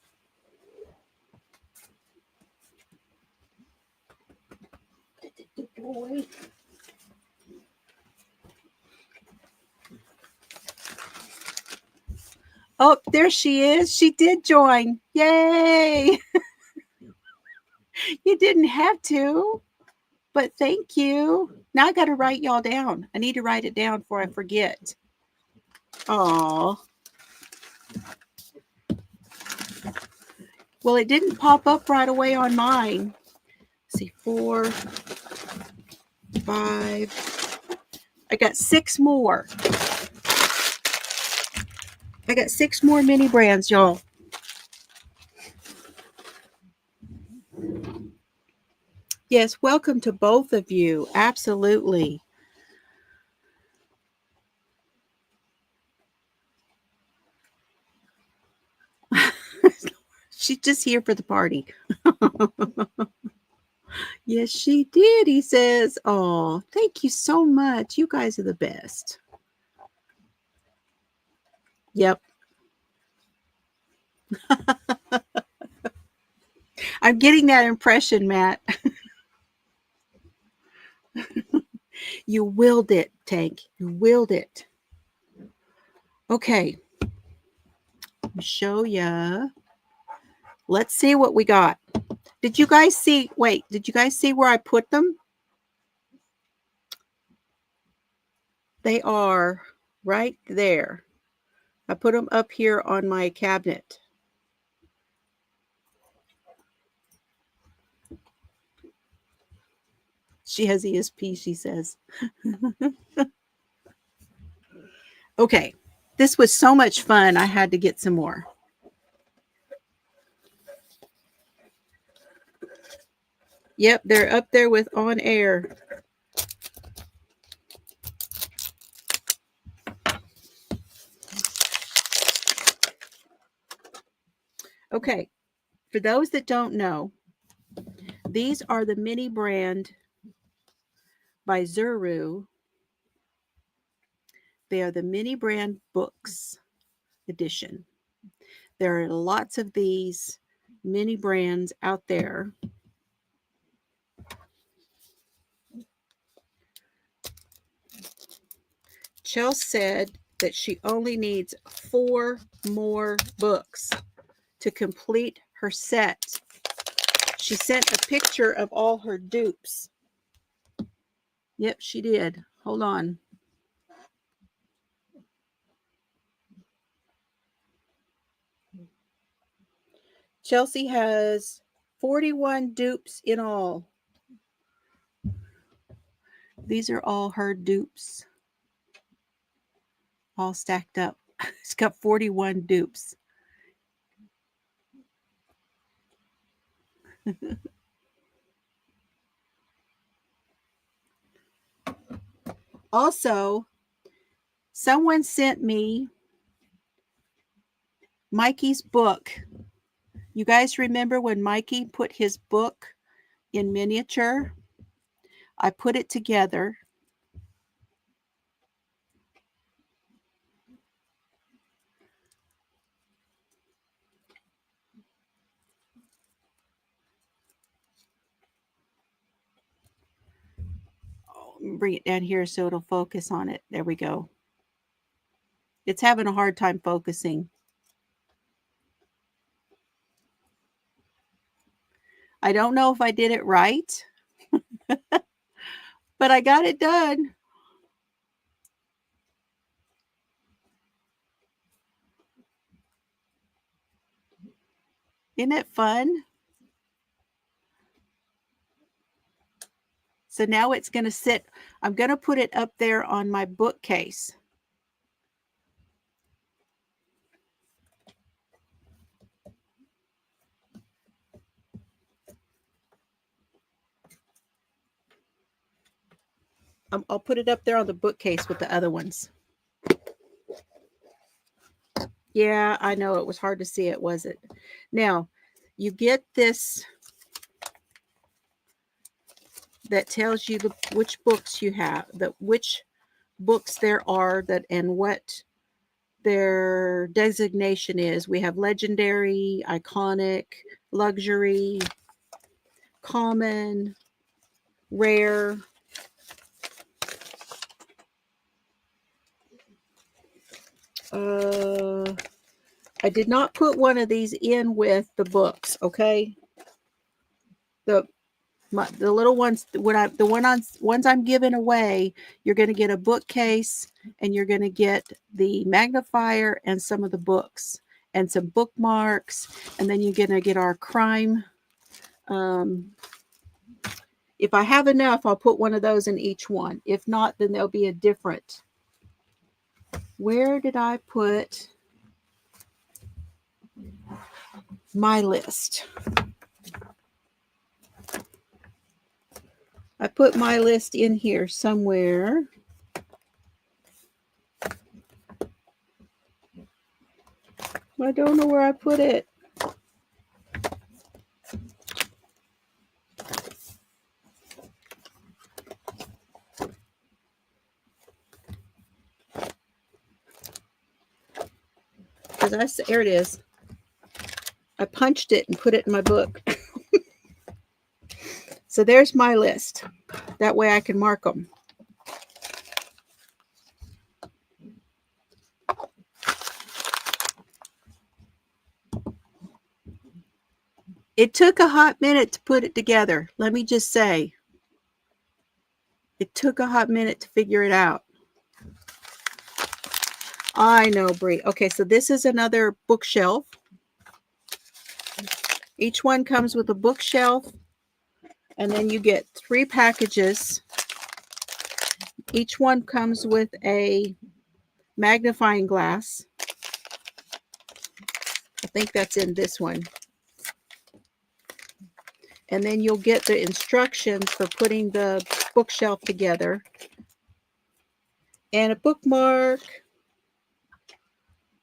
[SPEAKER 1] Oh, there she is. She did join. Yay. You didn't have to, but thank you. Now I got to write y'all down. I need to write it down before I forget. Oh. Well, it didn't pop up right away on mine. Let's see, 4, 5. I got 6 more. I got 6 more mini brands, y'all. Yes, welcome to both of you. Absolutely. She's just here for the party. Yes, she did, he says. Oh, thank you so much. You guys are the best. Yep. I'm getting that impression, Matt. You willed it, Tank. You willed it. Okay. Let me show you. Let's see what we got. Did you guys see? Wait, did you guys see where I put them? They are right there. I put them up here on my cabinet. She has ESP, she says. Okay, this was so much fun. I had to get some more. Yep, they're up there with on air. Okay, for those that don't know, these are the mini brand by Zuru. They are the mini brand books edition. There are lots of these mini brands out there. Chelsea said that she only needs 4 more books to complete her set. She sent a picture of all her dupes. Yep, she did. Hold on. Chelsea has 41 dupes in all. These are all her dupes, all stacked up. She's got 41 dupes. Also, someone sent me Mikey's book. You guys remember when Mikey put his book in miniature? I put it together. Bring it down here so it'll focus on it. There we go. It's having a hard time focusing. I don't know if I did it right, but I got it done. Isn't it fun? So now it's going to sit. I'm going to put it up there on my bookcase. I'll put it up there on the bookcase with the other ones. Yeah, I know it was hard to see it, was it? Now, you get this that tells you which books you have, which books there are that and what their designation is. We have legendary, iconic, luxury, common, rare. I did not put one of these in with the books, okay? The little ones, ones I'm giving away, you're going to get a bookcase and you're going to get the magnifier and some of the books and some bookmarks, and then you're going to get our crime. If I have enough, I'll put one of those in each one. If not, then there'll be a different. Where did I put my list? I put my list in here somewhere. I don't know where I put it. There it is. I punched it and put it in my book. So there's my list. That way I can mark them. It took a hot minute to put it together. Let me just say. It took a hot minute to figure it out. I know, Brie. Okay, so this is another bookshelf. Each one comes with a bookshelf, and then you get 3 packages. Each one comes with a magnifying glass. I think that's in this one. And then you'll get the instructions for putting the bookshelf together. And a bookmark.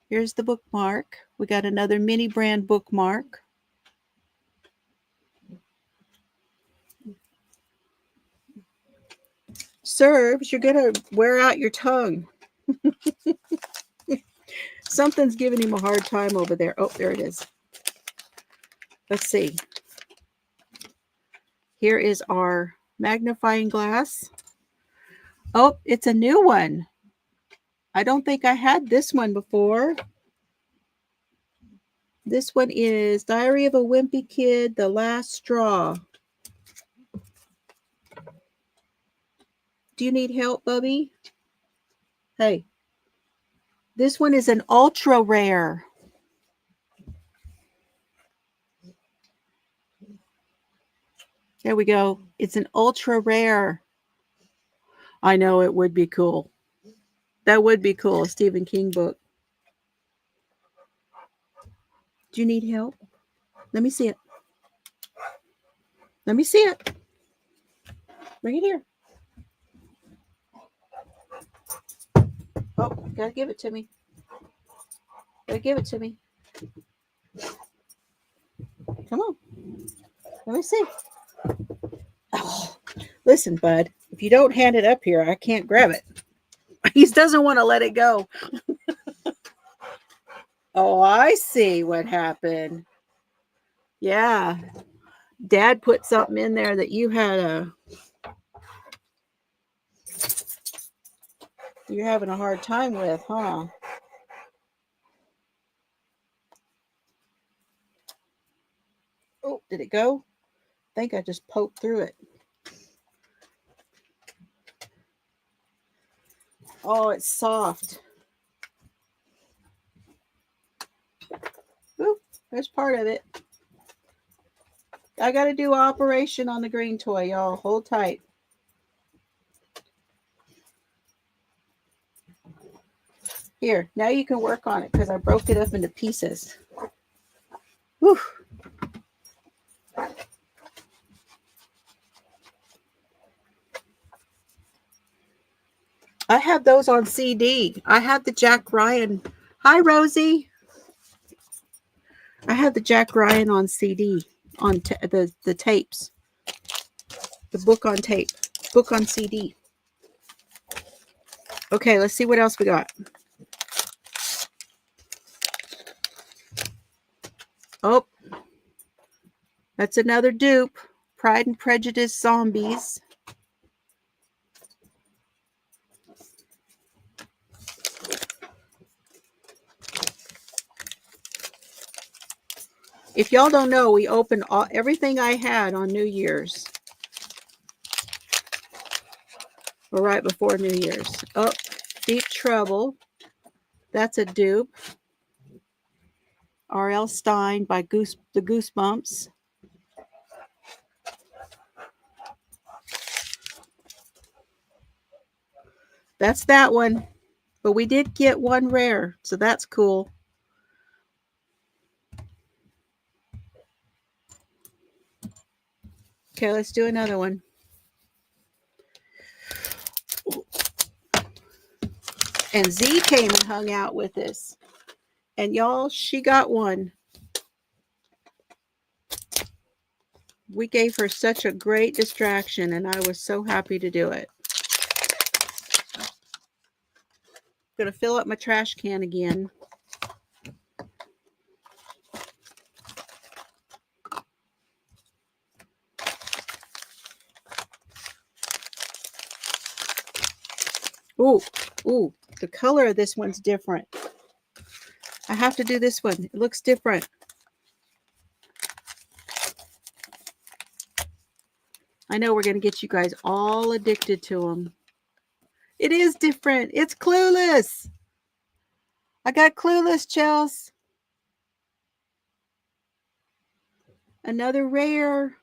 [SPEAKER 1] Here's the bookmark. We got another mini brand bookmark. Serves, you're going to wear out your tongue. Something's giving him a hard time over there. Oh, there it is. Let's see. Here is our magnifying glass. Oh, it's a new one. I don't think I had this one before. This one is Diary of a Wimpy Kid, The Last Straw. Do you need help, Bubby? Hey. This one is an ultra rare. There we go. It's an ultra rare. I know, it would be cool. That would be cool, a Stephen King book. Do you need help? Let me see it. Let me see it. Bring it here. Oh, gotta give it to me. Gotta give it to me. Come on. Let me see. Oh, listen, bud. If you don't hand it up here, I can't grab it. He doesn't want to let it go. Oh, I see what happened. Yeah. Dad put something in there that you had you're having a hard time with, huh? Oh, did it go? I think I just poked through it. Oh, it's soft. Oop, there's part of it. I got to do operation on the green toy, y'all. Hold tight. Here, now you can work on it because I broke it up into pieces. Whew. I have those on CD. I have the Jack Ryan. Hi, Rosie. I have the Jack Ryan on CD, on the tapes. The book on tape. Book on CD. Okay, let's see what else we got. Oh, that's another dupe. Pride and Prejudice Zombies. If y'all don't know, we opened everything I had on New Year's. Or right before New Year's. Oh, Deep Trouble. That's a dupe. R.L. Stein by the Goosebumps. That's that one. But we did get one rare, so that's cool. Okay, let's do another one. And Z came and hung out with us. And y'all, she got one. We gave her such a great distraction, and I was so happy to do it. I'm going to fill up my trash can again. Ooh, ooh, the color of this one's different. I have to do this one. It looks different. I know we're going to get you guys all addicted to them. It is different. It's Clueless. I got Clueless, Chels. Another rare.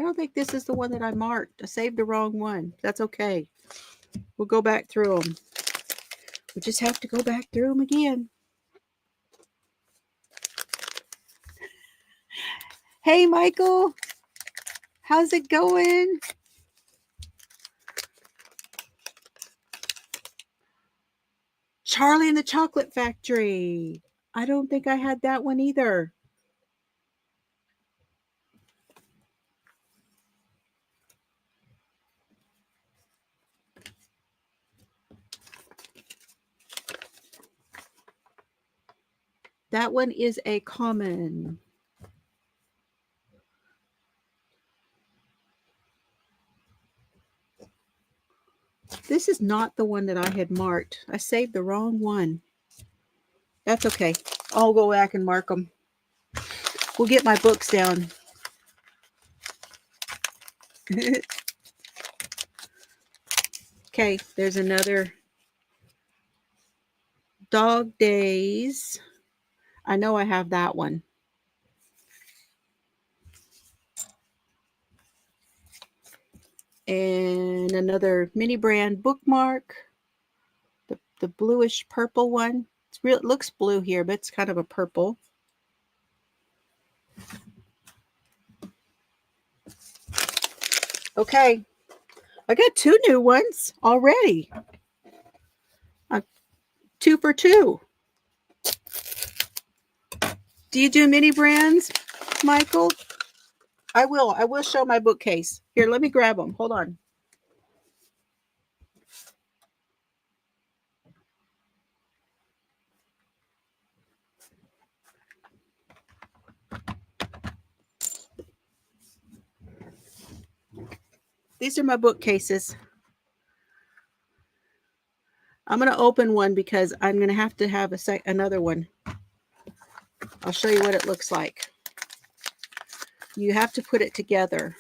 [SPEAKER 1] I don't think this is the one that I marked. I saved the wrong one. That's okay. We'll go back through them. We just have to go back through them again. Hey, Michael. How's it going? Charlie and the Chocolate Factory. I don't think I had that one either. That one is a common. This is not the one that I had marked. I saved the wrong one. That's okay. I'll go back and mark them. We'll get my books down. Okay, there's another Dog Days. I know I have that one. And another mini brand bookmark. The bluish purple one. It looks blue here, but it's kind of a purple. Okay, I got 2 new ones already. 2 for 2. Do you do mini brands, Michael? I will. I will show my bookcase. Here, let me grab them. Hold on. These are my bookcases. I'm going to open one because I'm going to have another one. I'll show you what it looks like. You have to put it together.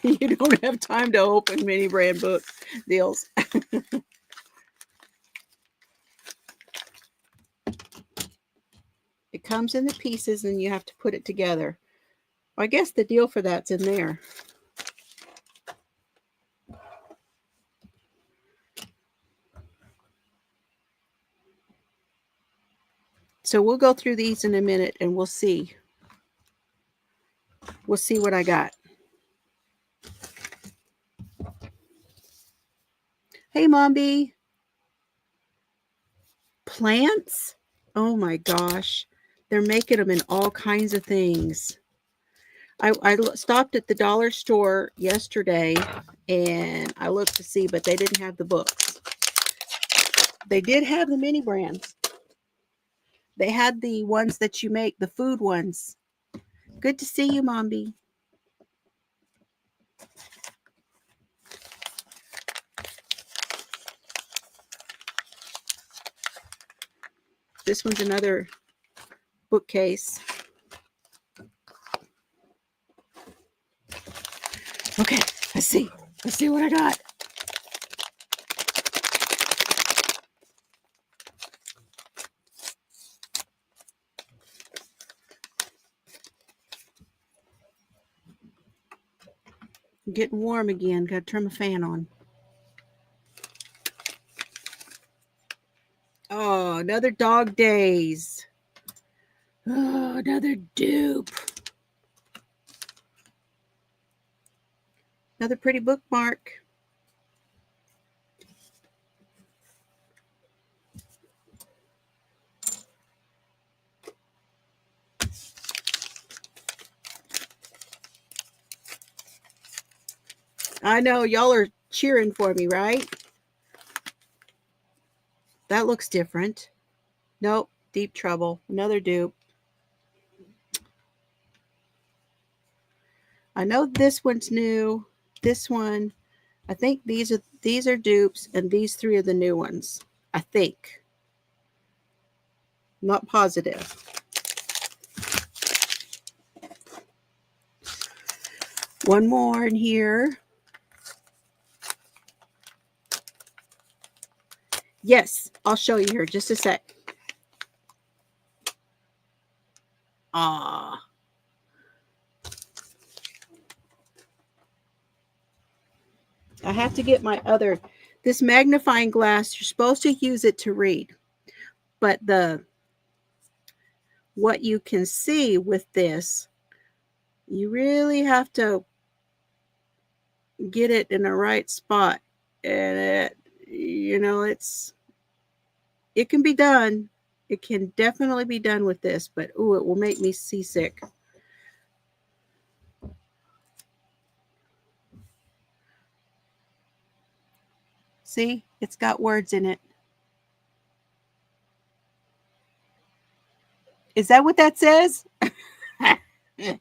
[SPEAKER 1] You don't have time to open mini brand book deals. It comes in the pieces and you have to put it together. I guess the deal for that's in there. So we'll go through these in a minute and we'll see. We'll see what I got. Hey, Mombi. Plants? Oh my gosh. They're making them in all kinds of things. I stopped at the dollar store yesterday and I looked to see, but they didn't have the books. They did have the mini brands. They had the ones that you make, the food ones. Good to see you, Mombi. This one's another bookcase. Okay, let's see. Let's see what I got. I'm getting warm again. Got to turn my fan on. Oh, another Dog Days. Oh, another dupe. Another pretty bookmark. I know y'all are cheering for me, right? That looks different. Nope, Deep Trouble. Another dupe. I know this one's new. This one, I think these are dupes, and these 3 are the new ones. I think. Not positive. One more in here. Yes, I'll show you here. Just a sec. Ah. I have to get my other, this magnifying glass, you're supposed to use it to read. But what you can see with this, you really have to get it in the right spot. And it, you know, it can be done. It can definitely be done with this, but ooh, it will make me seasick. See, it's got words in it. Is that what that says? It's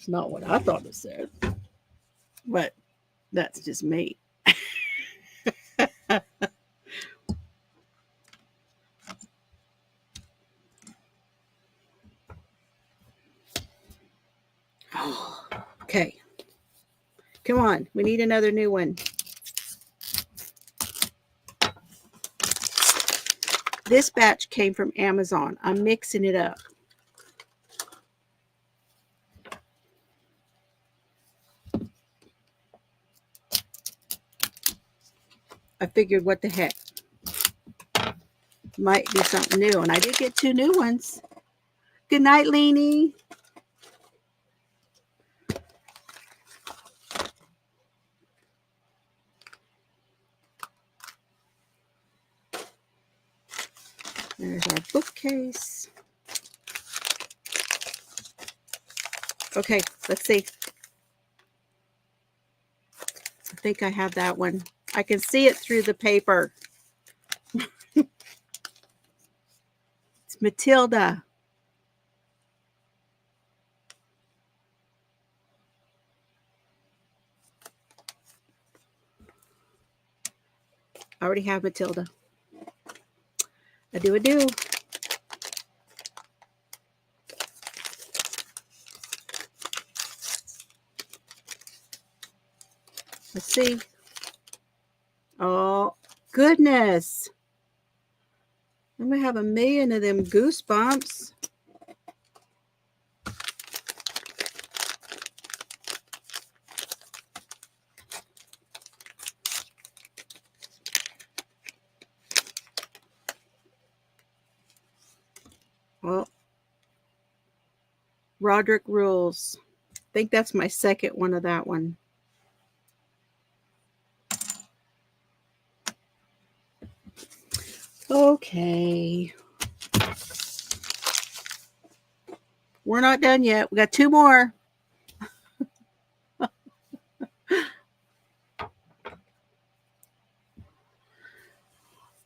[SPEAKER 1] not what I thought it said, but that's just me. Okay. Come on. We need another new one. This batch came from Amazon. I'm mixing it up. I figured, what the heck? Might be something new. And I did get 2 new ones. Good night, Leanie. There's our bookcase. Okay, let's see. I think I have that one. I can see it through the paper. It's Matilda. I already have Matilda. I do. Let's see. Oh, goodness. I'm going to have a million of them goosebumps. Well, Roderick Rules. I think that's my second one of that one. Okay. We're not done yet. We got 2 more.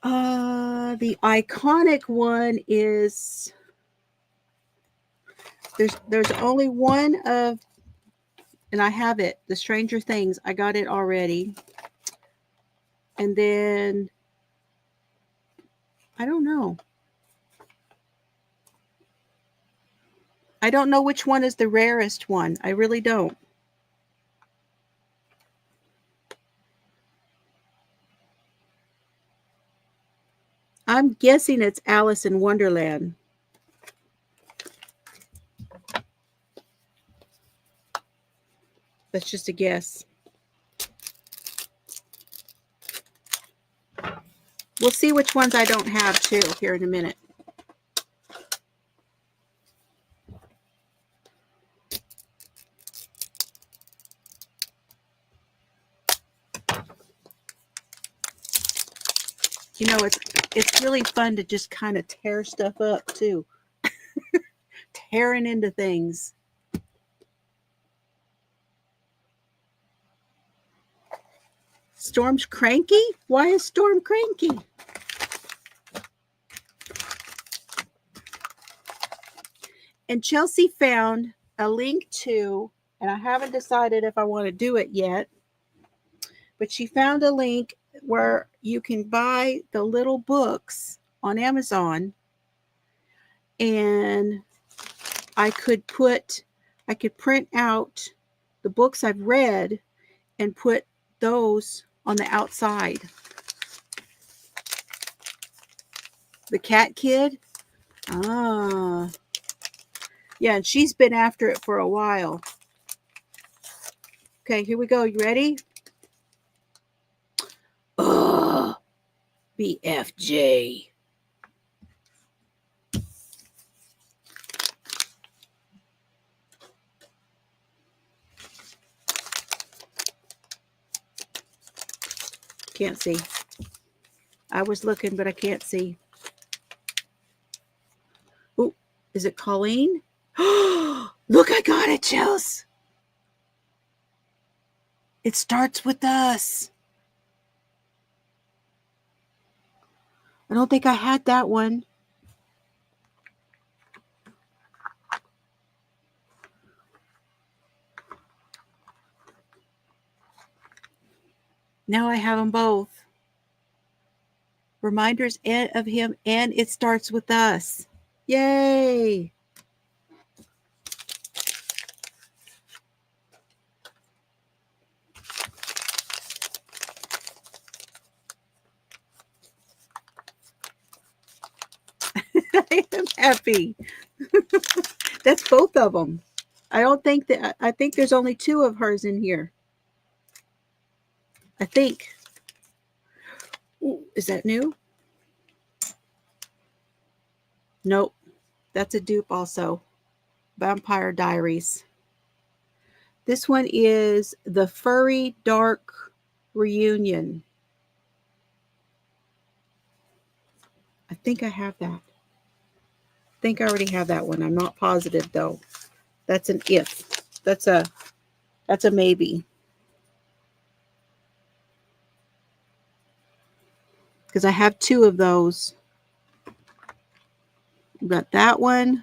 [SPEAKER 1] The iconic one is, there's only one of, and I have it, the Stranger Things. I got it already. And then, I don't know. I don't know which one is the rarest one. I really don't. I'm guessing it's Alice in Wonderland. That's just a guess. We'll see which ones I don't have too here in a minute. You know, it's really fun to just kind of tear stuff up too. Tearing into things. Storm's cranky? Why is Storm cranky? And Chelsea found a link to, and I haven't decided if I want to do it yet, but she found a link where you can buy the little books on Amazon, and I could print out the books I've read and put those on the outside. The Cat Kid. Ah. Yeah, and she's been after it for a while. Okay, here we go. You ready? Ugh. BFJ. Can't see. I was looking, but I can't see. Oh, is it Colleen? Look, I got it, Chels. It starts with us. I don't think I had that one. Now I have them both. Reminders of him, and it starts with us. Yay! I am happy. That's both of them. I think there's only 2 of hers in here. I think. Ooh, is that new? Nope. That's a dupe also. Vampire Diaries. This one is the Furry Dark Reunion. I think I have that. I think I already have that one. I'm not positive though. That's an if. That's a maybe. Because I have 2 of those. Got that one.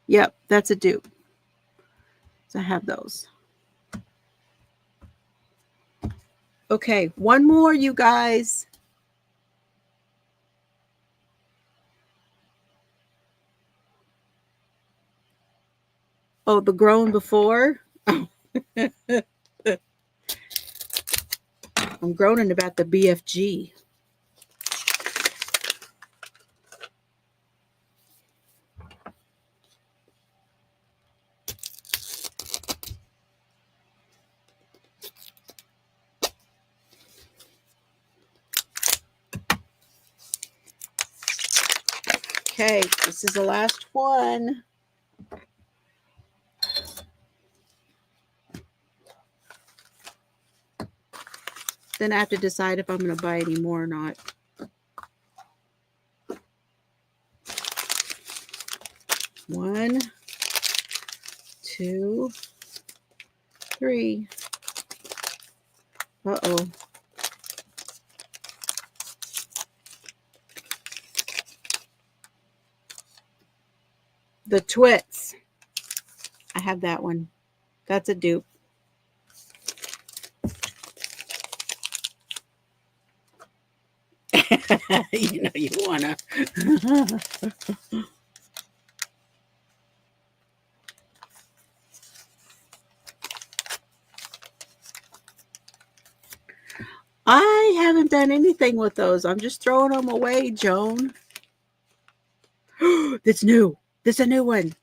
[SPEAKER 1] Yep, that's a dupe. So I have those. Okay, one more, you guys. Oh, the Grown Before. I'm groaning about the BFG. Okay, this is the last one. Then I have to decide if I'm going to buy any more or not. One, 2, 3. Uh-oh. The Twits. I have that one. That's a dupe. You know you wanna. I haven't done anything with those. I'm just throwing them away, Joan. That's new. That's a new one.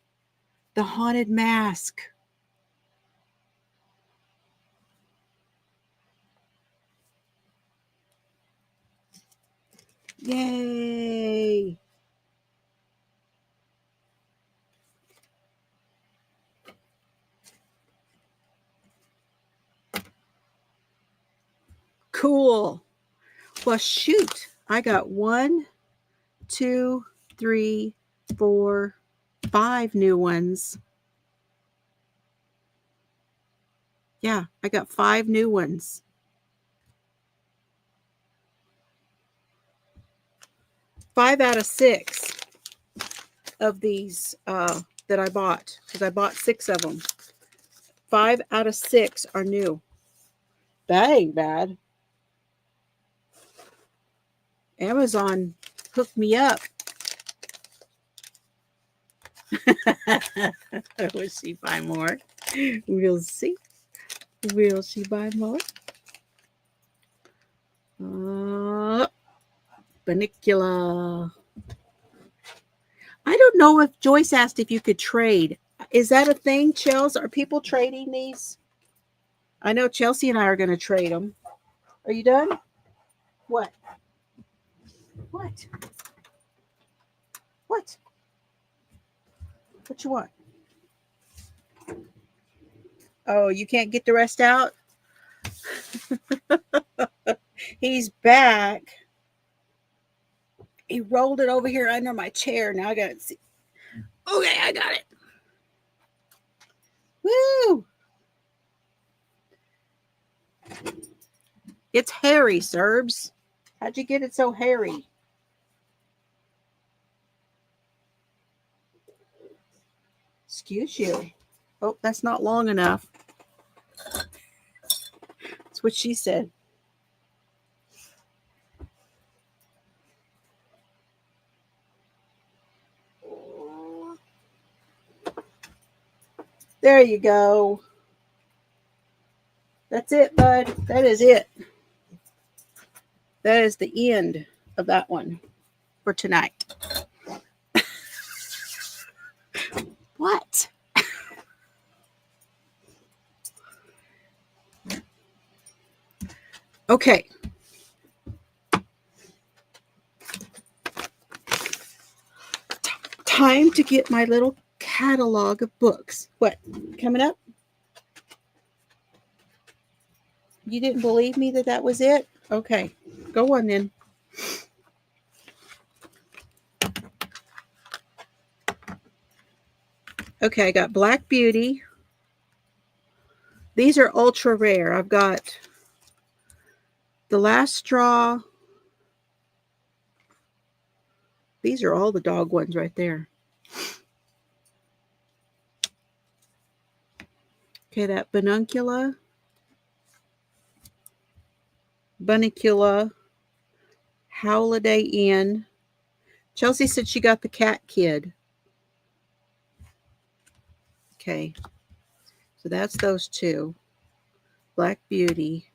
[SPEAKER 1] The Haunted Mask. Yay. Cool. Well, shoot. I got 1, 2, 3, 4, 5 new ones. Yeah, I got 5 new ones. 5 out of 6 of these that I bought, because I bought 6 of them. 5 out of 6 are new. That ain't bad. Amazon hooked me up. Will she buy more? We'll see. Will she buy more? Banicula. I don't know if Joyce asked if you could trade. Is that a thing, Chelsea? Are people trading these? I know Chelsea and I are going to trade them. Are you done? What? What? What? What you want? Oh, you can't get the rest out? He's back. He rolled it over here under my chair. Now I got to see. Okay, I got it. Woo! It's hairy, Serbs. How'd you get it so hairy? Excuse you. Oh, that's not long enough. That's what she said. There you go. That's it, bud. That is it. That is the end of that one for tonight. What? Okay. Time to get my little catalog of books. What? Coming up? You didn't believe me that was it? Okay. Go on then. Okay, I got Black Beauty. These are ultra rare. I've got The Last Straw. These are all the dog ones right there. Okay, that Banuncula. Holiday Inn. Chelsea said she got the Cat Kid. Okay. So that's those two. Black Beauty.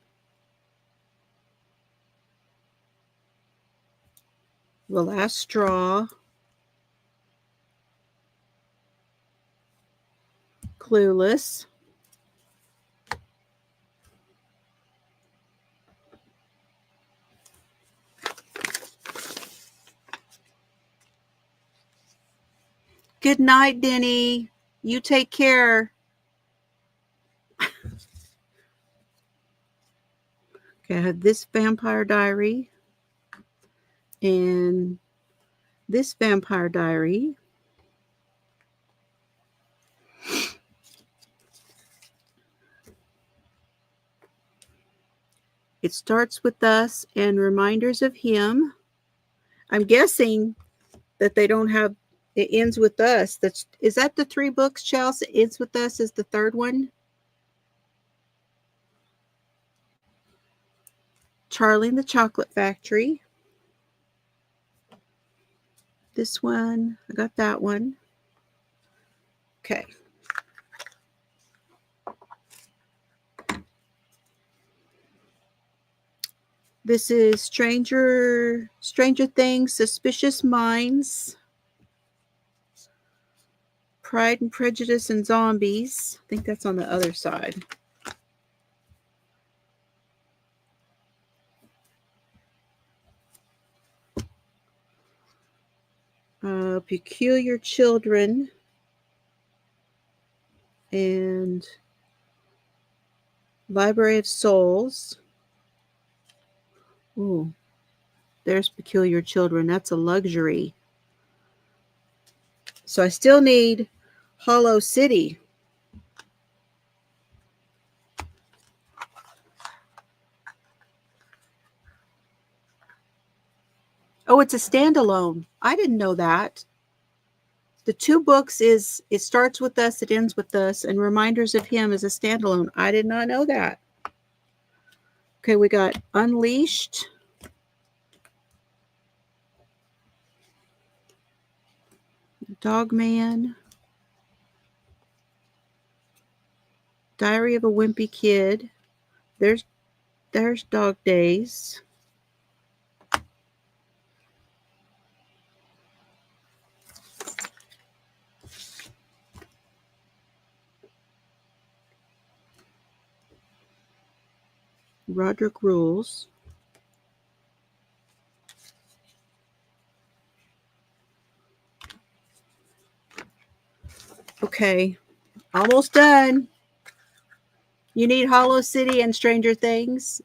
[SPEAKER 1] The Last Straw. Clueless. Good night, Denny. You take care. Okay, I have this Vampire Diary and this Vampire Diary. It Starts With Us and Reminders of Him. I'm guessing that they don't have It Ends With Us. Is that the 3 books, Chelsea? It Ends With Us is the 3rd one. Charlie and the Chocolate Factory. This one, I got that one. Okay. This is Stranger Things, Suspicious Minds, Pride and Prejudice and Zombies. I think that's on the other side. Peculiar Children and Library of Souls. Ooh, there's Peculiar Children. That's a luxury. So I still need Hollow City. Oh, it's a standalone. I didn't know that. The two books is It Starts With Us, It Ends With Us, and Reminders of Him is a standalone. I did not know that. Okay, we got Unleashed. Dog Man. Diary of a Wimpy Kid. There's Dog Days. Roderick Rules. Okay, almost done. You need Hollow City and Stranger Things.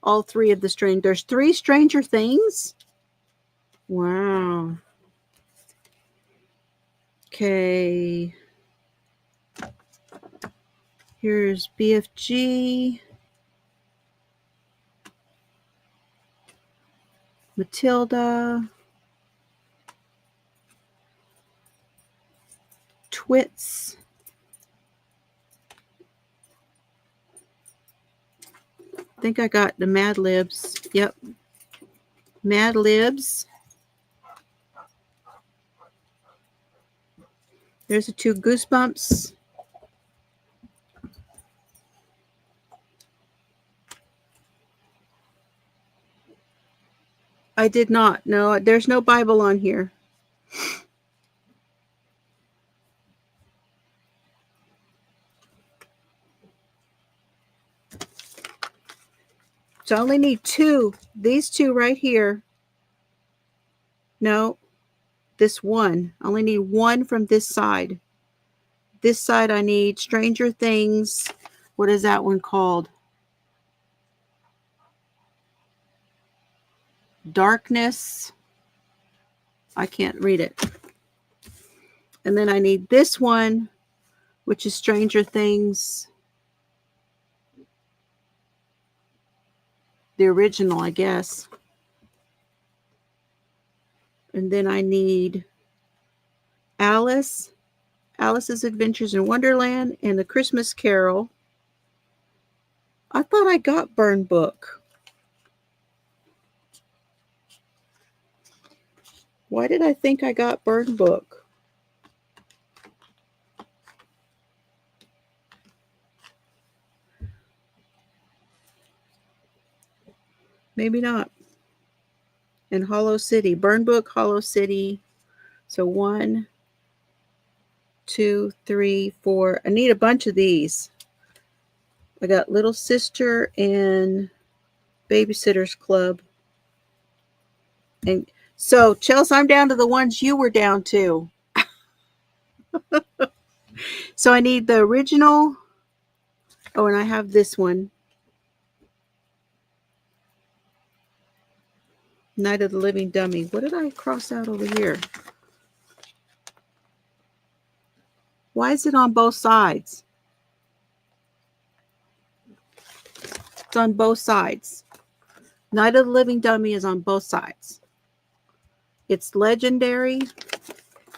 [SPEAKER 1] All three of the There's 3 Stranger Things? Wow. Okay. Here's BFG. Matilda. Twits. I think I got the Mad Libs. Yep. Mad Libs. There's the 2 Goosebumps. I did not. No, there's no Bible on here. So I only need 2. These 2 right here. No, this one. I only need 1 from this side. This side I need Stranger Things. What is that one called? Darkness. I can't read it. And then I need this one, which is Stranger Things. The original, I guess. And then I need Alice's Adventures in Wonderland, and the Christmas Carol. I thought I got Burn Book. Why did I think I got Burn Book? Maybe not. And Hollow City. Burn Book, Hollow City. So 1, 2, 3, 4. I need a bunch of these. I got Little Sister and Babysitter's Club. And so, Chelsea, I'm down to the ones you were down to. So I need the original. Oh, and I have this one. Night of the Living Dummy. What did I cross out over here? Why is it on both sides? It's on both sides. Night of the Living Dummy is on both sides. It's legendary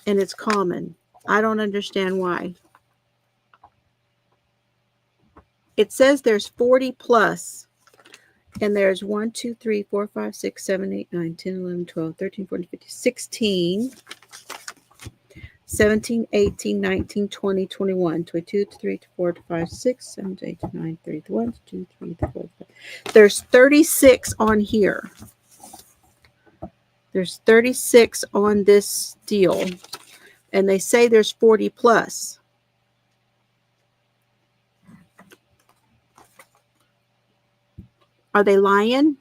[SPEAKER 1] and it's common. I don't understand why. It says there's 40 plus. And there's 1, 2, 3, 4, 5, 6, 7, 8, 9, 10, 11, 12, 13, 14, 15, 16, 17, 18, 19, 20, 21, 22, 23, 24, 25, 6, 7, 8, 9, 30, 1, 2, 3, 4, 5. There's 36 on here. There's 36 on this deal. And they say there's 40 plus. Are they lying?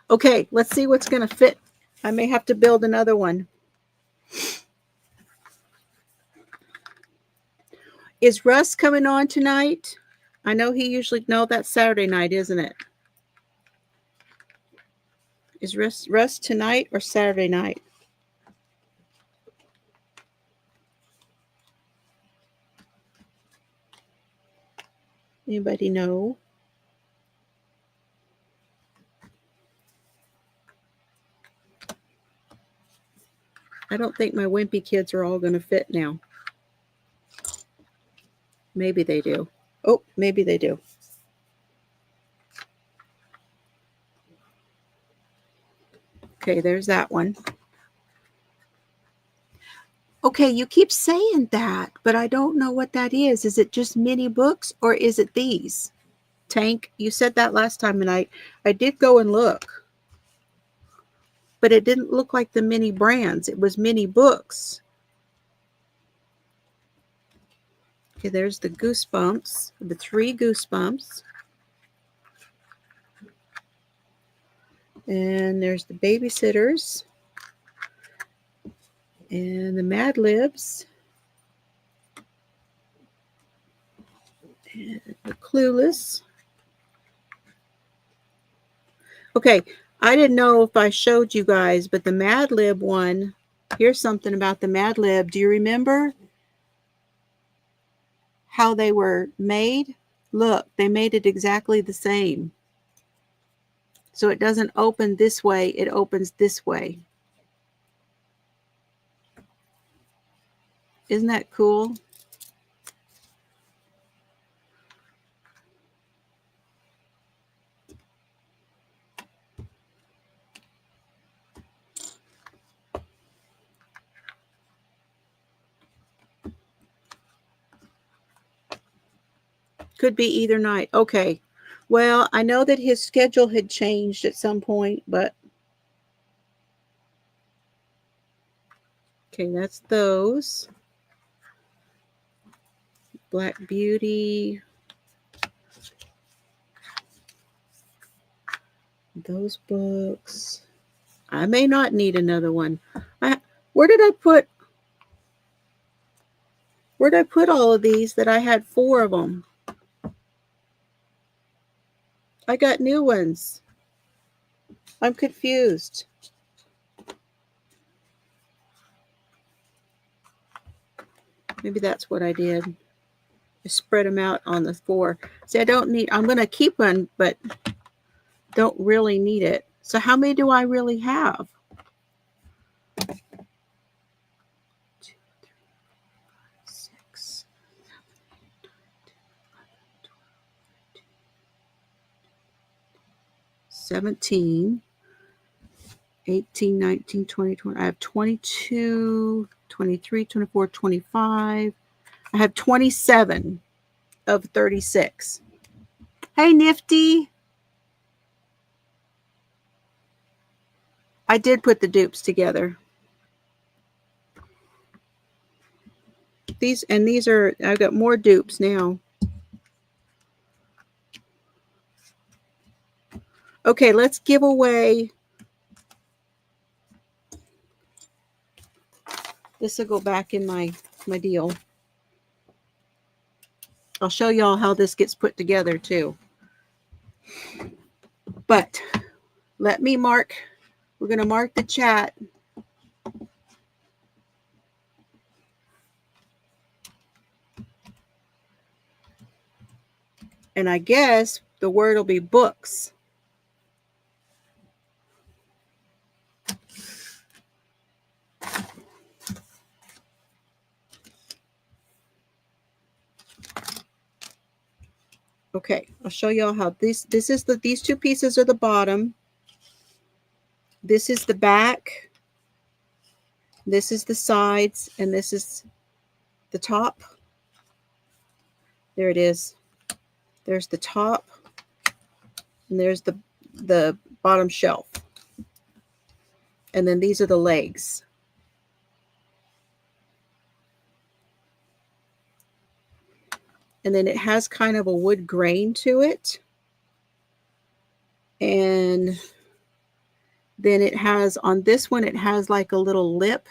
[SPEAKER 1] Okay, let's see what's going to fit. I may have to build another one. Is Russ coming on tonight? I know he usually... No, that's Saturday night, isn't it? Is Russ tonight or Saturday night? Anybody know? I don't think my wimpy kids are all going to fit now. Maybe they do. Oh, maybe they do. Okay, there's that one. Okay, you keep saying that, but I don't know what that is. Is it just mini books or is it these? Tank, you said that last time and I did go and look. But it didn't look like the mini brands. It was mini books. Okay, there's the Goosebumps, the 3 Goosebumps. And there's the Babysitters. And the Mad Libs. And the Clueless. Okay, I didn't know if I showed you guys, but the Mad Lib one, here's something about the Mad Lib. Do you remember how they were made? Look, they made it exactly the same. So it doesn't open this way, it opens this way. Isn't that cool? Could be either night. Okay. Well, I know that his schedule had changed at some point, but okay, that's those. Black Beauty. Those books. I may not need another one. Where did I put all of these that I had 4 of them? I got new ones. I'm confused. Maybe that's what I did. I spread them out on the 4. See, I'm going to keep one, but don't really need it. So how many do I really have? 2, 3, 4, 5, 6, 7, 8, 9, 10, 11, 12, 13, 17, 18, 19, 20, 20. I have 22, 23, 24, 25. I have 27 of 36. Hey, Nifty. I did put the dupes together. These are, I've got more dupes now. Okay, let's give away. This will go back in my deal. I'll show y'all how this gets put together too. But let me mark. We're going to mark the chat. And I guess the word will be books. Okay, I'll show y'all how these 2 pieces are the bottom. This is the back. This is the sides, and this is the top. There it is. There's the top, and there's the bottom shelf. And then these are the legs. And then it has kind of a wood grain to it. And then it has, on this one, it has like a little lip.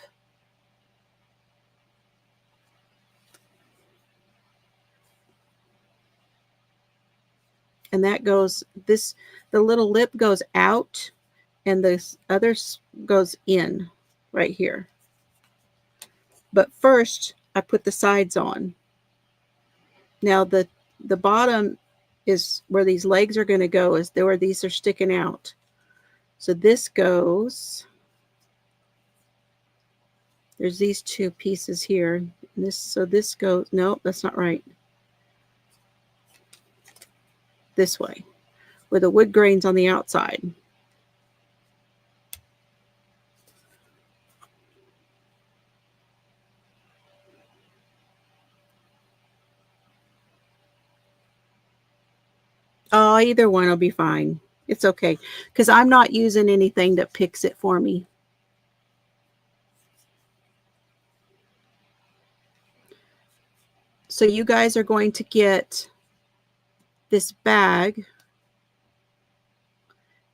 [SPEAKER 1] And that goes, the little lip goes out and the other goes in right here. But first, I put the sides on. Now the bottom is where these legs are going to go, is where these are sticking out. So this goes There's these two pieces here. So this goes, no, that's not right. This way, with the wood grains on the outside. Oh, either one will be fine. It's okay, because I'm not using anything that picks it for me. So you guys are going to get this bag,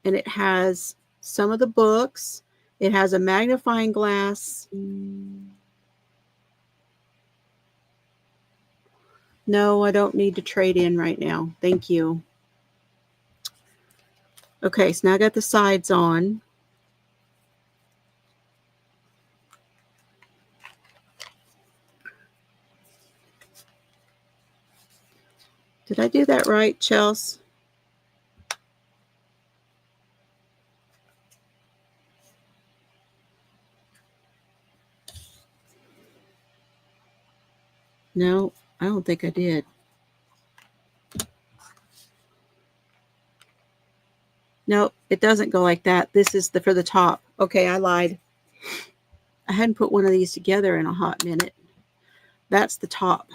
[SPEAKER 1] and it has some of the books. It has a magnifying glass. No, I don't need to trade in right now. Thank you. Okay, so now I got the sides on. Did I do that right, Chelsea? No, I don't think I did. No, it doesn't go like that. This is for the top. Okay, I lied. I hadn't put one of these together in a hot minute. That's the top.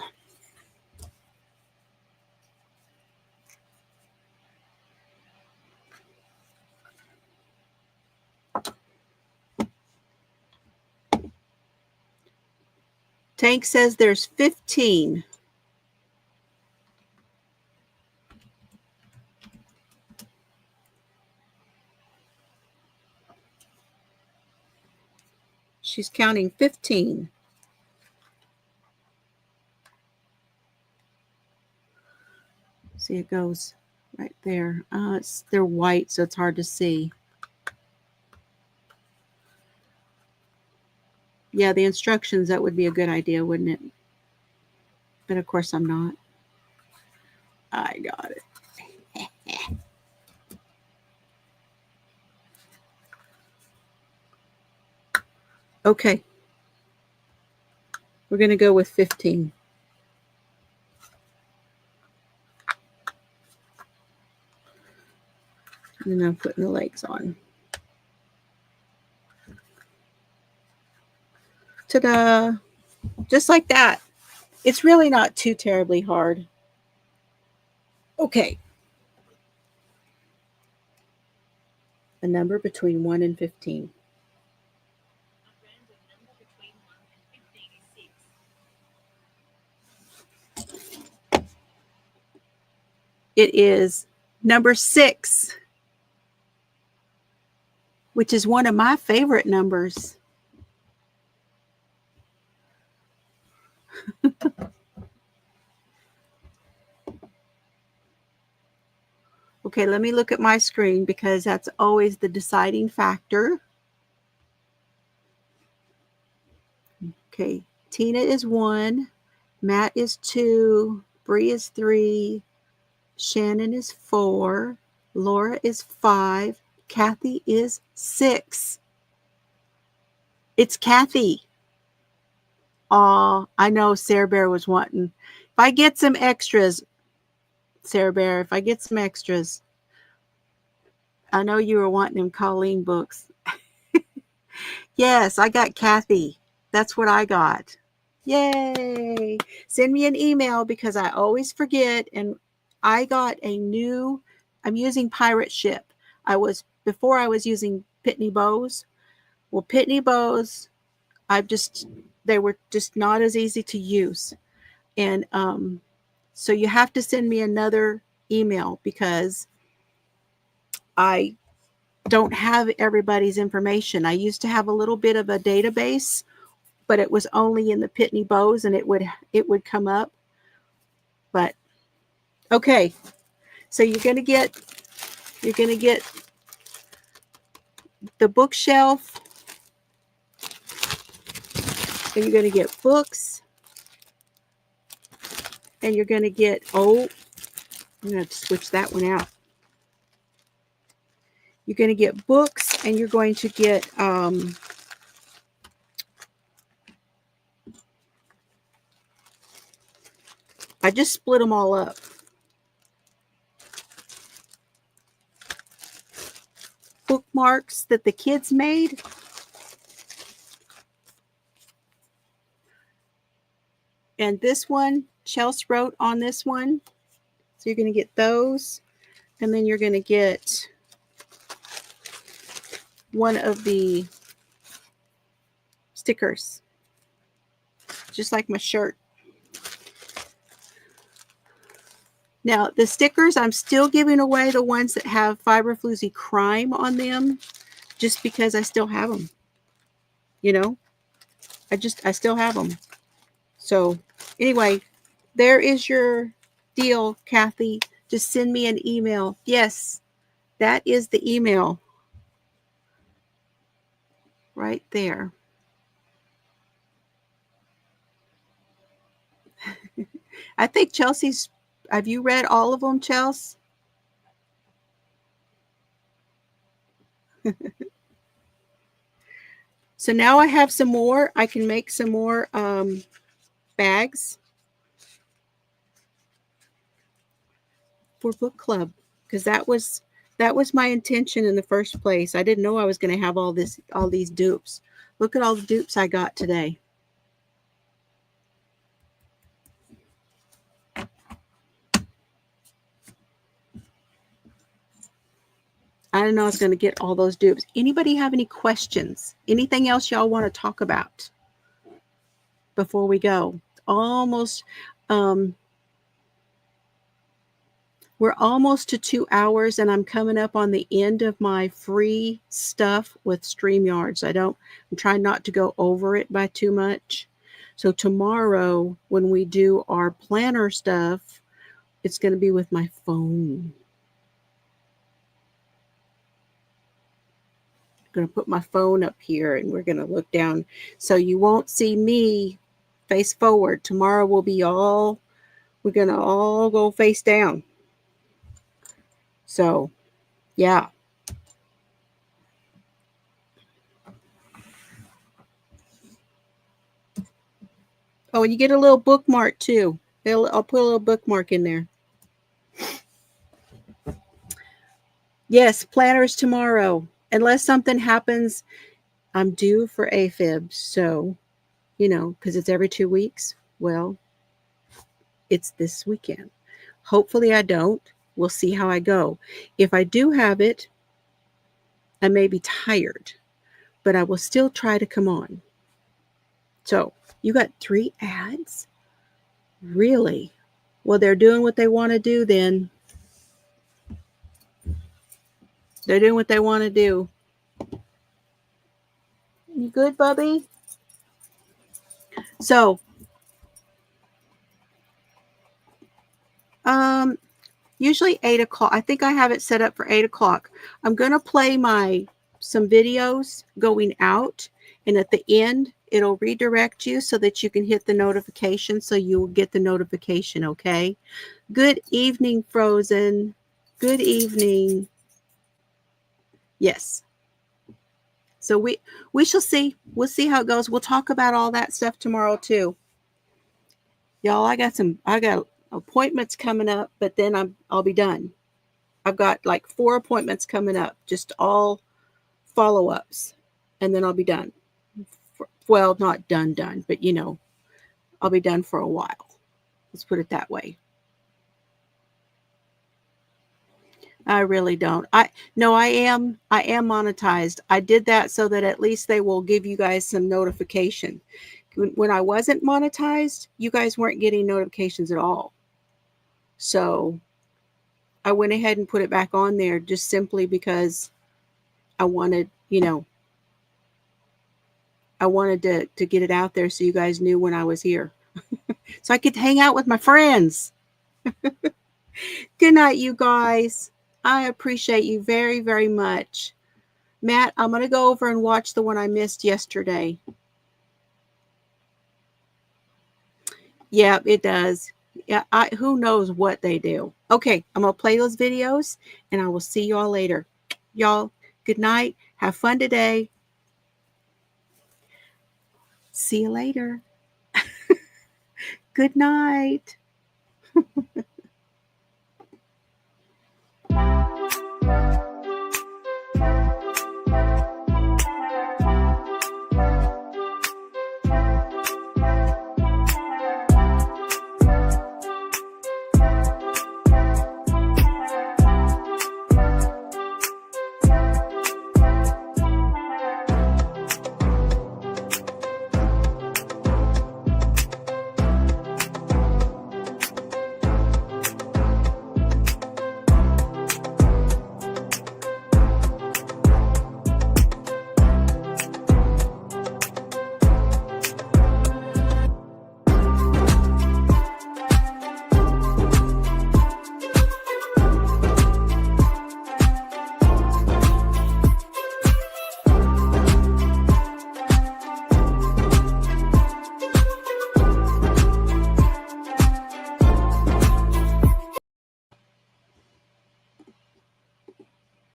[SPEAKER 1] Tank says there's 15. She's counting 15. See, it goes right there. They're white, so it's hard to see. Yeah, the instructions, that would be a good idea, wouldn't it? But of course I'm not. I got it. Okay. We're going to go with 15. And then I'm putting the legs on. Ta-da! Just like that. It's really not too terribly hard. Okay. A number between 1 and 15. It is number 6, which is one of my favorite numbers. Okay, let me look at my screen because that's always the deciding factor. Okay, Tina is 1, Matt is 2, Bree is 3, Shannon is 4, Laura is 5, Kathy is 6. It's Kathy. Aw, I know Sarah Bear was wanting. If I get some extras, Sarah Bear, if I get some extras. I know you were wanting them Colleen books. Yes, I got Kathy. That's what I got. Yay. Send me an email because I always forget. And I got a new, I'm using Pirate Ship. Before I was using Pitney Bows. Well, Pitney Bows, they were just not as easy to use. And so you have to send me another email because I don't have everybody's information. I used to have a little bit of a database, but it was only in the Pitney Bows and it would come up. But okay. So you're going to get the bookshelf, and you're going to get books, and you're going to get, I'm going to switch that one out. You're going to get books, and you're going to get I just split them all up. Bookmarks that the kids made. And this one, Chelsea wrote on this one. So you're going to get those. And then you're going to get one of the stickers. Just like my shirt. Now, the stickers, I'm still giving away the ones that have FiberFloozie Crime on them. Just because I still have them. You know? I still have them. So, anyway, there is your deal, Kathy. Just send me an email. Yes, that is the email. Right there. I think Chelsea's, have you read all of them, Chelsea? So now I have some more. I can make some more bags for book club, because that was my intention in the first place. I didn't know I was going to have all these dupes. Look at all the dupes I got today. I didn't know I was going to get all those dupes. Anybody have any questions? Anything else y'all want to talk about before we go? Almost, we're almost to 2 hours, and I'm coming up on the end of my free stuff with StreamYards. I'm trying not to go over it by too much. So tomorrow, when we do our planner stuff, it's going to be with my phone. Going to put my phone up here, and we're going to look down, so you won't see me face forward. Tomorrow we're going to all go face down. So yeah. Oh, and you get a little bookmark too. I'll put a little bookmark in there. Yes, planners tomorrow. Unless something happens, I'm due for AFib. So, because it's every 2 weeks. Well, it's this weekend. Hopefully I don't. We'll see how I go. If I do have it, I may be tired, but I will still try to come on. So, you got 3 ads? Really? Well, they're doing what they want to do then. They're doing what they want to do. You good, Bubby? So, usually 8 o'clock. I think I have it set up for 8 o'clock. I'm going to play some videos going out, and at the end, it'll redirect you so that you can hit the notification, so you will get the notification, okay? Good evening, Frozen. Good evening. Yes. So we shall see. We'll see how it goes. We'll talk about all that stuff tomorrow too. Y'all, I got appointments coming up, but then I'll be done. I've got like 4 appointments coming up, just all follow-ups, and then I'll be done. Well, not done, but I'll be done for a while. Let's put it that way. I really don't. I am monetized. I did that so that at least they will give you guys some notification. When I wasn't monetized, you guys weren't getting notifications at all. So I went ahead and put it back on there just simply because I wanted, I wanted to get it out there so you guys knew when I was here. So I could hang out with my friends. Good night, you guys. I appreciate you very, very much. Matt, I'm going to go over and watch the one I missed yesterday. Yeah, it does. Yeah, who knows what they do. Okay, I'm going to play those videos, and I will see you all later. Y'all, good night. Have fun today. See you later. Good night.